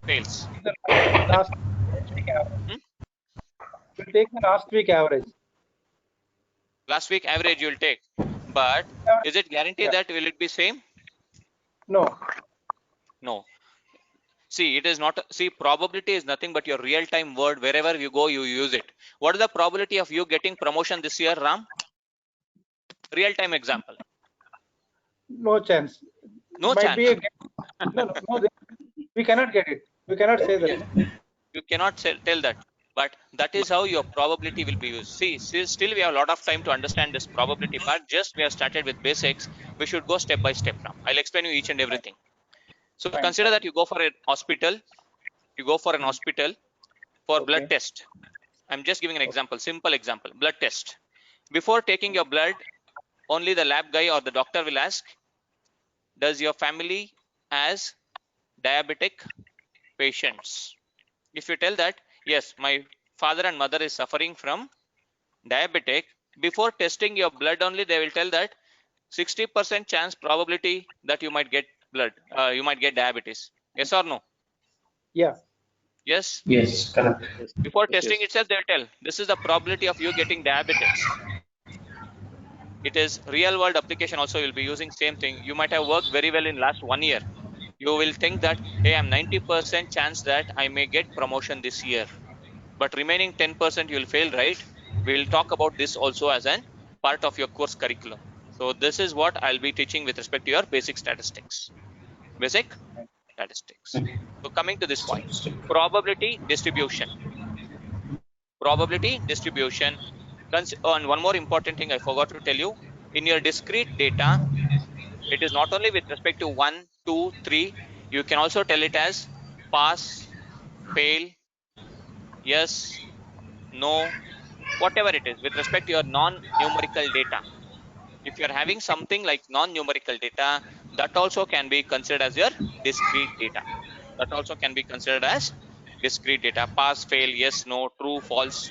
sales? Last week average. We'll take the last week average. Last week average you'll take, but is it guaranteed that will it be same? No. No. See, it is not. See, probability is nothing but your real-time word. Wherever you go, you use it. What is the probability of you getting promotion this year, Ram? Real-time example. No chance. No Might chance. be no. We cannot get it. We cannot say that. You cannot tell that, but that is how your probability will be used. See, still we have a lot of time to understand this probability part. Just we have started with basics. We should go step by step now. I'll explain you each and everything. So consider that you go for a hospital. You go for an hospital for blood test. I'm just giving an example, simple example, blood test. Before taking your blood, only the lab guy or the doctor will ask, does your family has diabetic patients? If you tell that, yes, my father and mother is suffering from diabetic, before testing your blood only, they will tell that 60% chance probability that you might get blood, you might get diabetes. Yes or no? Yeah. Yes? Yes, correct. Before testing itself, they will tell, this is the probability of you getting diabetes. It is real world application also, you'll be using same thing. You might have worked very well in last 1 year. You will think that, hey, I'm 90% chance that I may get promotion this year. But remaining 10% you'll fail, right? We'll talk about this also as an part of your course curriculum. So this is what I'll be teaching with respect to your basic statistics. Basic statistics. So coming to this point, probability distribution. Probability distribution. And one more important thing I forgot to tell you. In your discrete data, it is not only with respect to 1, 2, 3. You can also tell it as pass, fail, yes, no, whatever it is with respect to your non-numerical data. If you're having something like non-numerical data, that also can be considered as your discrete data. That also can be considered as discrete data. Pass, fail, yes, no, true, false,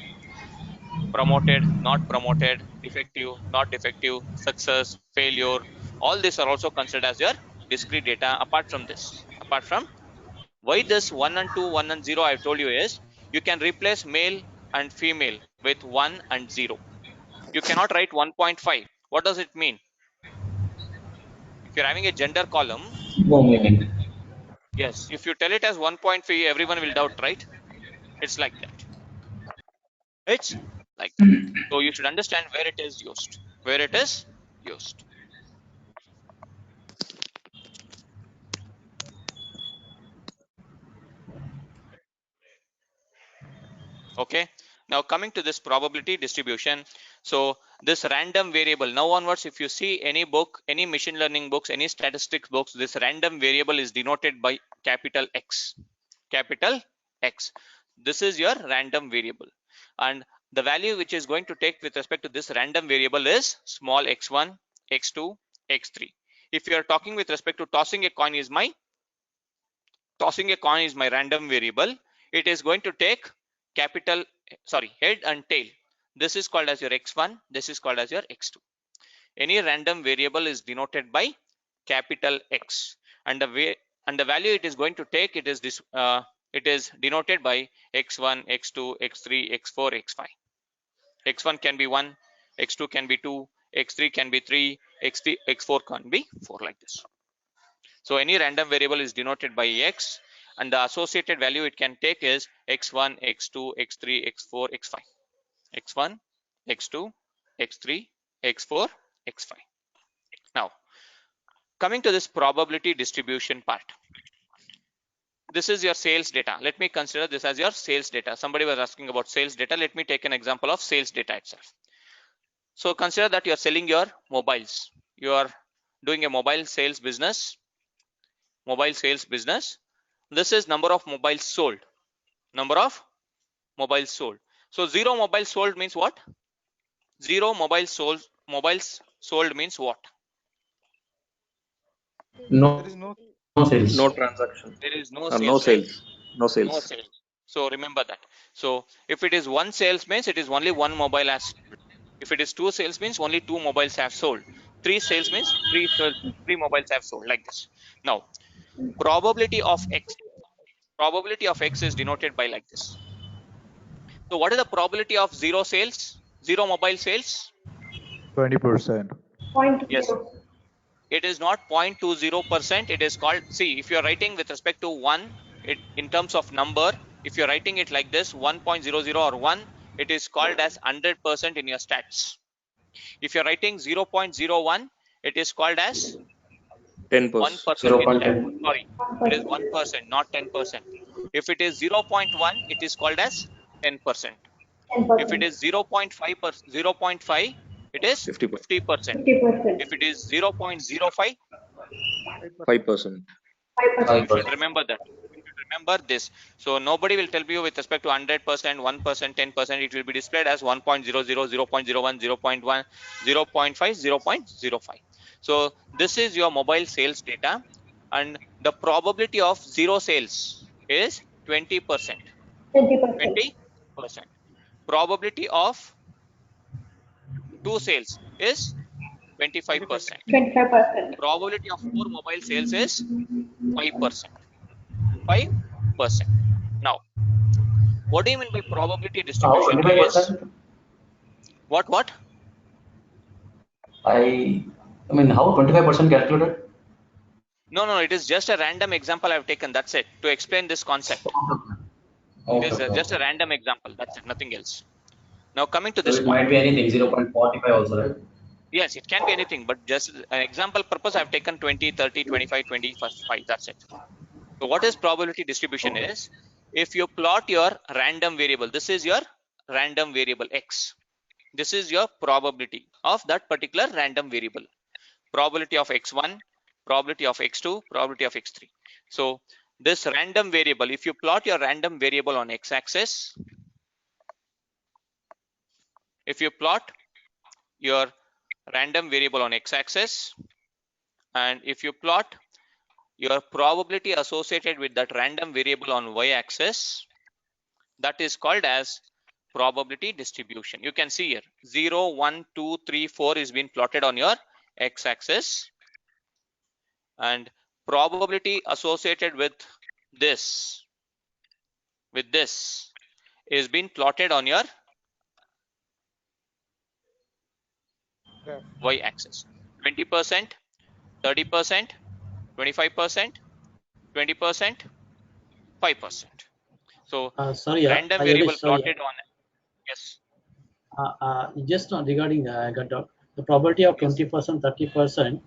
promoted, not promoted, defective, not defective, success, failure. All these are also considered as your discrete data. Apart from this, why this 1 and 2, 1 and 0 I've told you is, you can replace male and female with 1 and 0. You cannot write 1.5. What does it mean? If you're having a gender column, yes, if you tell it as 1.5, everyone will doubt, right? It's like that. It's like that. So you should understand where it is used. Where it is used. Okay. Now coming to this probability distribution. So this random variable, now onwards, if you see any book, any machine learning books, any statistics books, this random variable is denoted by capital X. Capital X. This is your random variable. And the value which is going to take with respect to this random variable is small x1, x2, x3. If you are talking with respect to tossing a coin is my random variable, it is going to take head and tail. This is called as your x1, this is called as your x2. Any random variable is denoted by capital X, and the value it is going to take, it is this it is denoted by x1, x2, x3, x4, x5. x1 can be 1, x2 can be 2, x3 can be 3, x4 can be 4, like this. So any random variable is denoted by x, and the associated value it can take is x1, x2, x3, x4, x5. x1, x2, x3, x4, x5. Now, coming to this probability distribution part. This is your sales data. Let me consider this as your sales data. Somebody was asking about sales data. Let me take an example of sales data itself. So consider that you are selling your mobiles. You are doing a mobile sales business. This is number of mobiles sold. Number of mobiles sold. So 0 mobiles sold means what? 0 mobiles sold means what? No, There is no sales. no transaction. There is no Or no sales, right? sales. No sales. No sales. So remember that. So if it is one sales means it is only one mobile has sold. If it is two sales means only two mobiles have sold. Three sales means three mobiles have sold, like this. Now probability of X. Probability of X is denoted by like this. So what is the probability of zero sales? Zero mobile sales? 20%. Yes. It is not 0.20%. It is called, see, if you are writing with respect to 1, in terms of number, if you're writing it like this, 1.00 or 1, it is called as 100% in your stats. If you're writing 0.01, it is called as 10%. 1%. Sorry, it is 1%, not 10%. If it is 0.1, it is called as 10%. If it is 0.5, it is 50%. If it is 0.05, 5%. you should remember that. You should remember this. So nobody will tell you with respect to 100%, 1%, 10%. It will be displayed as 1.00, 0.01, 0.1, 0.5, 0.05. So this is your mobile sales data, and the probability of zero sales is 20%. 20%. Probability of two sales is 25%. 25%. Probability of four mobile sales is 5%. 5%. Now, what do you mean by probability distribution? 25%? What? I mean, how 25% calculated? No, it is just a random example I've taken. That's it, to explain this concept. Okay, It is just a random example. That's it, nothing else. Now coming to so this it point. might be anything, 0.45 also, right? Yes, it can be anything, but just an example purpose, I've taken 20, 30, 25, 25. That's it. So what is probability distribution is, if you plot your random variable, this is your random variable X. This is your probability of that particular random variable. Probability of X1, probability of X2, probability of X3. So this random variable, if you plot your random variable on X-axis, if you plot your random variable on X-axis, and if you plot your probability associated with that random variable on Y-axis, that is called as probability distribution. You can see here 0, 1, 2, 3, 4 is being plotted on your X-axis, and probability associated with this is being plotted on your Y-axis. 20%, 30%, 25%, 20%, 5%. So Sorry, random Yogesh, variable sorry. plotted on, yes. Just regarding the probability of 20%, 30%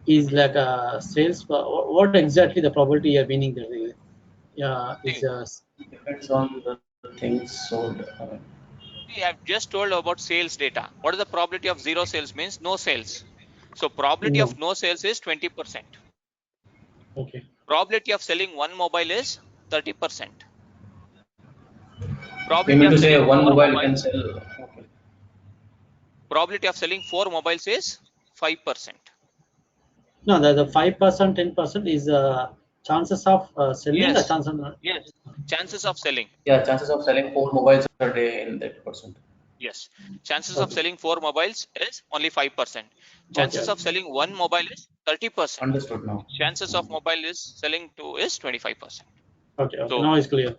is like sales. What exactly the probability you're meaning there? Depends on the things sold. See, I've just told about sales data. What is the probability of zero sales? Means no sales. So probability of no sales is 20%. Okay. Probability of selling one mobile is 30%. You Probability mean of to say selling one four mobile mobiles. can sell? Okay. Probability of selling 4 mobiles is 5%. No, the 5%, 10% is chances of selling. Yes. Chances. Yes. Chances of selling. Yeah, chances of selling 4 mobiles a day in that percent. Yes. Chances of selling 4 mobiles is only 5%. Chances of selling one mobile is 30%. Understood now. Chances of mobile is selling 2 is 25%. Okay. So now it's clear.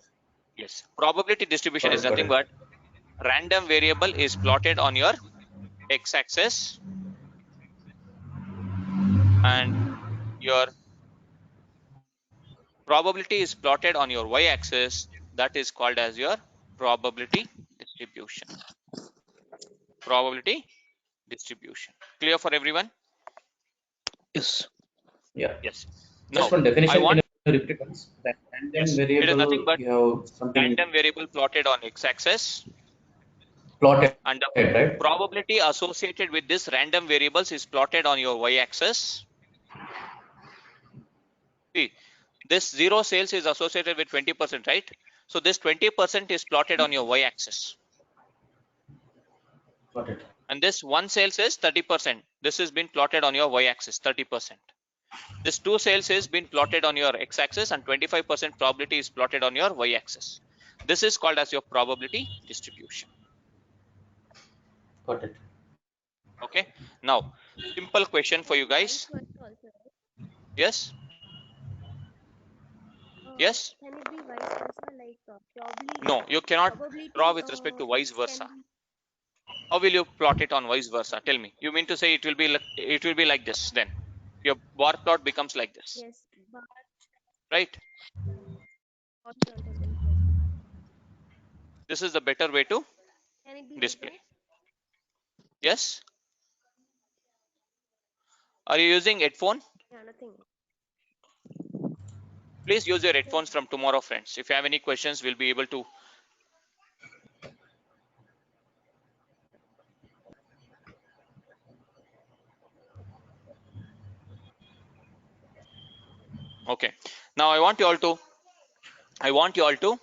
yes, probability distribution is Got nothing it. but random variable is plotted on your X-axis, and your probability is plotted on your Y-axis. That is called as your probability distribution. Probability distribution. Clear for everyone? Yes. Yeah. Yes. Just Now, one definition. I want, Can you repeat it once? That random yes, variable, it is nothing but you have something random variable plotted on X-axis, plotted, and the right? probability associated with this random variables is plotted on your Y-axis. See, this zero sales is associated with 20%, right? So this 20% is plotted on your Y-axis. Got it. And this one sales is 30%. This has been plotted on your Y-axis, 30%. This two sales is been plotted on your X-axis, and 25% probability is plotted on your Y-axis. This is called as your probability distribution. Got it. Okay. Now, simple question for you guys. Yes. Yes. Can it be vice versa? Like probably. No, you cannot Probability, draw with respect to vice versa. How will you plot it on vice versa? Tell me. You mean to say it will be like this then? Your bar plot becomes like this. Yes, but Right? This is the better way to can it be display. like Yes? Are you using headphone? that? Yeah, nothing. Please use your headphones from tomorrow, friends. If you have any questions, we'll be able to. Okay. Now I want you all to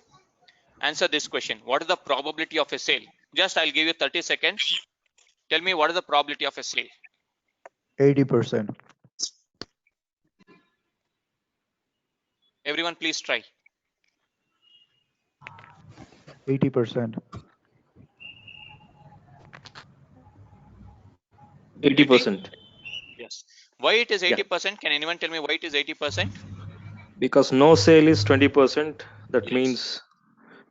answer this question. What is the probability of a sale? Just I'll give you 30 seconds. Tell me what is the probability of a sale? 80%. Everyone please try. 80%. 80%. Yes. Why it is 80%? Can anyone tell me why it is 80%? Because no sale is 20%. That Yes. means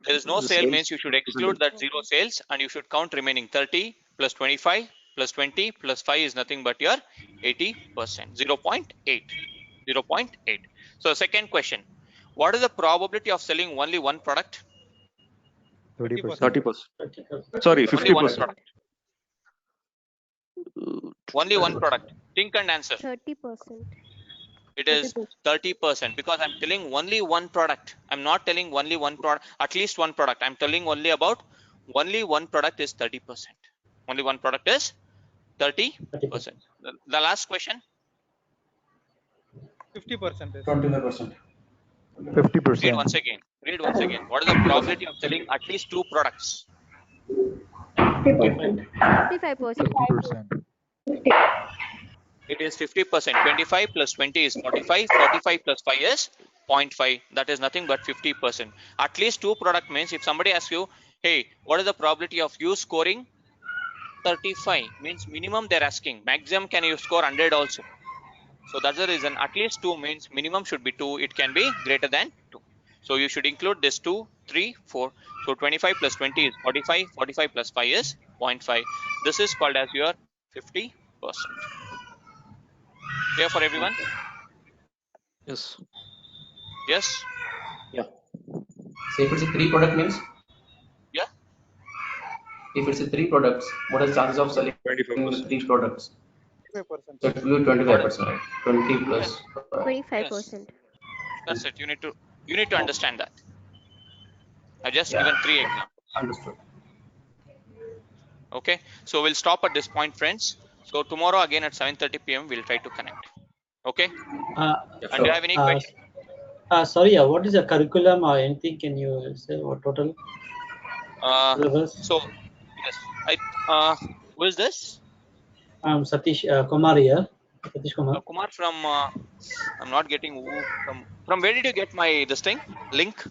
There is no the sale sales means you should exclude that 0 sales and you should count remaining 30 plus 25 plus 20 plus 5 is nothing but your 80%. 0.8. 0.8. So second question. What is the probability of selling only one product? 30%. 30%. Sorry, Only one 50%. product. Only one product. Think and answer. 30%. It is 30% because I'm telling only one product. I'm not telling only one product, at least one product. I'm telling only about only one product is 30%. Only one product is 30%. The last question. 50%. 25%. 50%. Read once again. Read once again. What is the probability of selling at least 2 products? 50%. 55%. 50%. It is 50%. 25 plus 20 is 45. 45 plus 5 is 0.5. That is nothing but 50%. At least 2 product means if somebody asks you, hey, what is the probability of you scoring 35? Means minimum they're asking. Maximum can you score 100 also. So that's the reason. At least 2 means minimum should be 2. It can be greater than 2. So you should include this 2, 3, 4. So 25 plus 20 is 45. 45 plus 5 is 0.5. This is called as your 50%. Clear for everyone? Yes. Yes? Yeah. So if it's a 3 product means? Yeah. If it's a 3 products, what are the chances of selling 25%. 3 products? 25%. So it will be 25%, right? 20 plus. 25%. That's it. You need to understand that. I just given 3 examples. Understood. Okay. So we'll stop at this point, friends. So tomorrow again at 7:30 p.m. we'll try to connect. Okay. And do you have any questions? Sorry, what is the curriculum or anything? Can you say what total syllabus? So yes, who is this? I'm Satish Kumar here. Satish Kumar. Kumar from. I'm not getting who from. Where did you get my this thing link?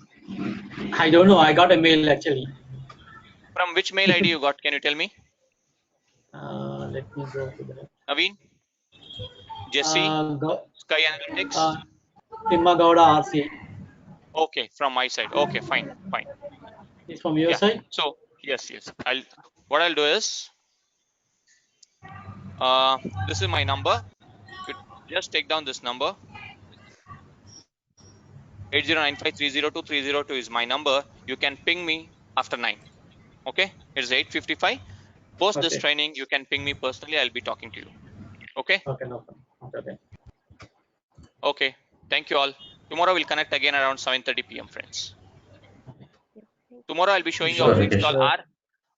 I don't know. I got a mail actually. From which mail ID you got? Can you tell me? Let me go to that. Naveen, Jesse, Sky Analytics. Timagowda RC. Okay, from my side. Okay, fine. It's from your side. So yes. What I'll do is, this is my number. You just take down this number. 8095302302 is my number. You can ping me after 9. Okay, it's 8:55. Post this training, you can ping me personally. I'll be talking to you. Okay. Okay, no problem. Okay. Okay. Thank you all. Tomorrow we'll connect again around 7:30 p.m. friends. Tomorrow I'll be showing you how to install R,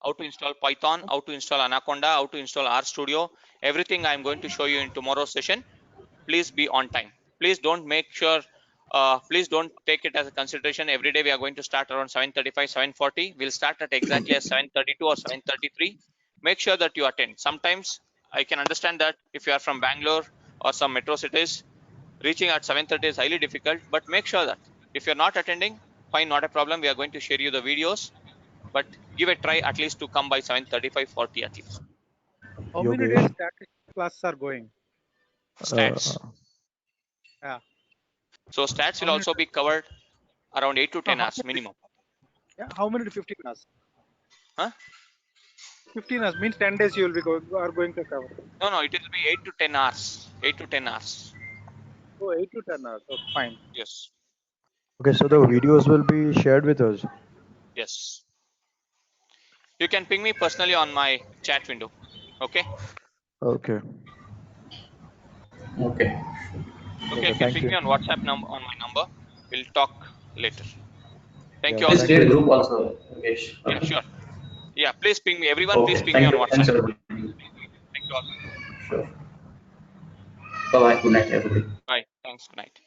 how to install Python, how to install Anaconda, how to install RStudio. Everything I'm going to show you in tomorrow's session. Please be on time. Please don't please don't take it as a consideration. Every day we are going to start around 7:35, 7:40. We'll start at exactly at 7:32 or 7:33. Make sure that you attend. Sometimes I can understand that if you are from Bangalore or some metro cities, reaching at 7:30 is highly difficult, but make sure that if you're not attending, fine, not a problem. We are going to share you the videos, but give a try at least to come by 7:35, 40 at least. How many Yogesh. days statistics classes are going? Stats. Yeah. So stats How will many also be covered around 8 to No, 10 how hours many? minimum. Yeah. How many to 15 hours? Huh? 15 hours means 10 days you will be going to cover. No, it will be 8 to 10 hours. 8 to 10 hours. Oh, 8 to 10 hours. Okay, fine. Yes. Okay, so the videos will be shared with us. Yes. You can ping me personally on my chat window. Okay. Okay. Okay. Okay. You can Thank ping me you. on WhatsApp on my number. We'll talk later. Thank Yeah, you all. Please thank create a you. group also, Yogesh. Yeah, sure. Yeah, please ping me. Everyone, please Okay. ping me on Thank you. WhatsApp. Thanks everybody. Thank you all. Sure. Bye bye. Good night everybody. Bye. Thanks. Good night.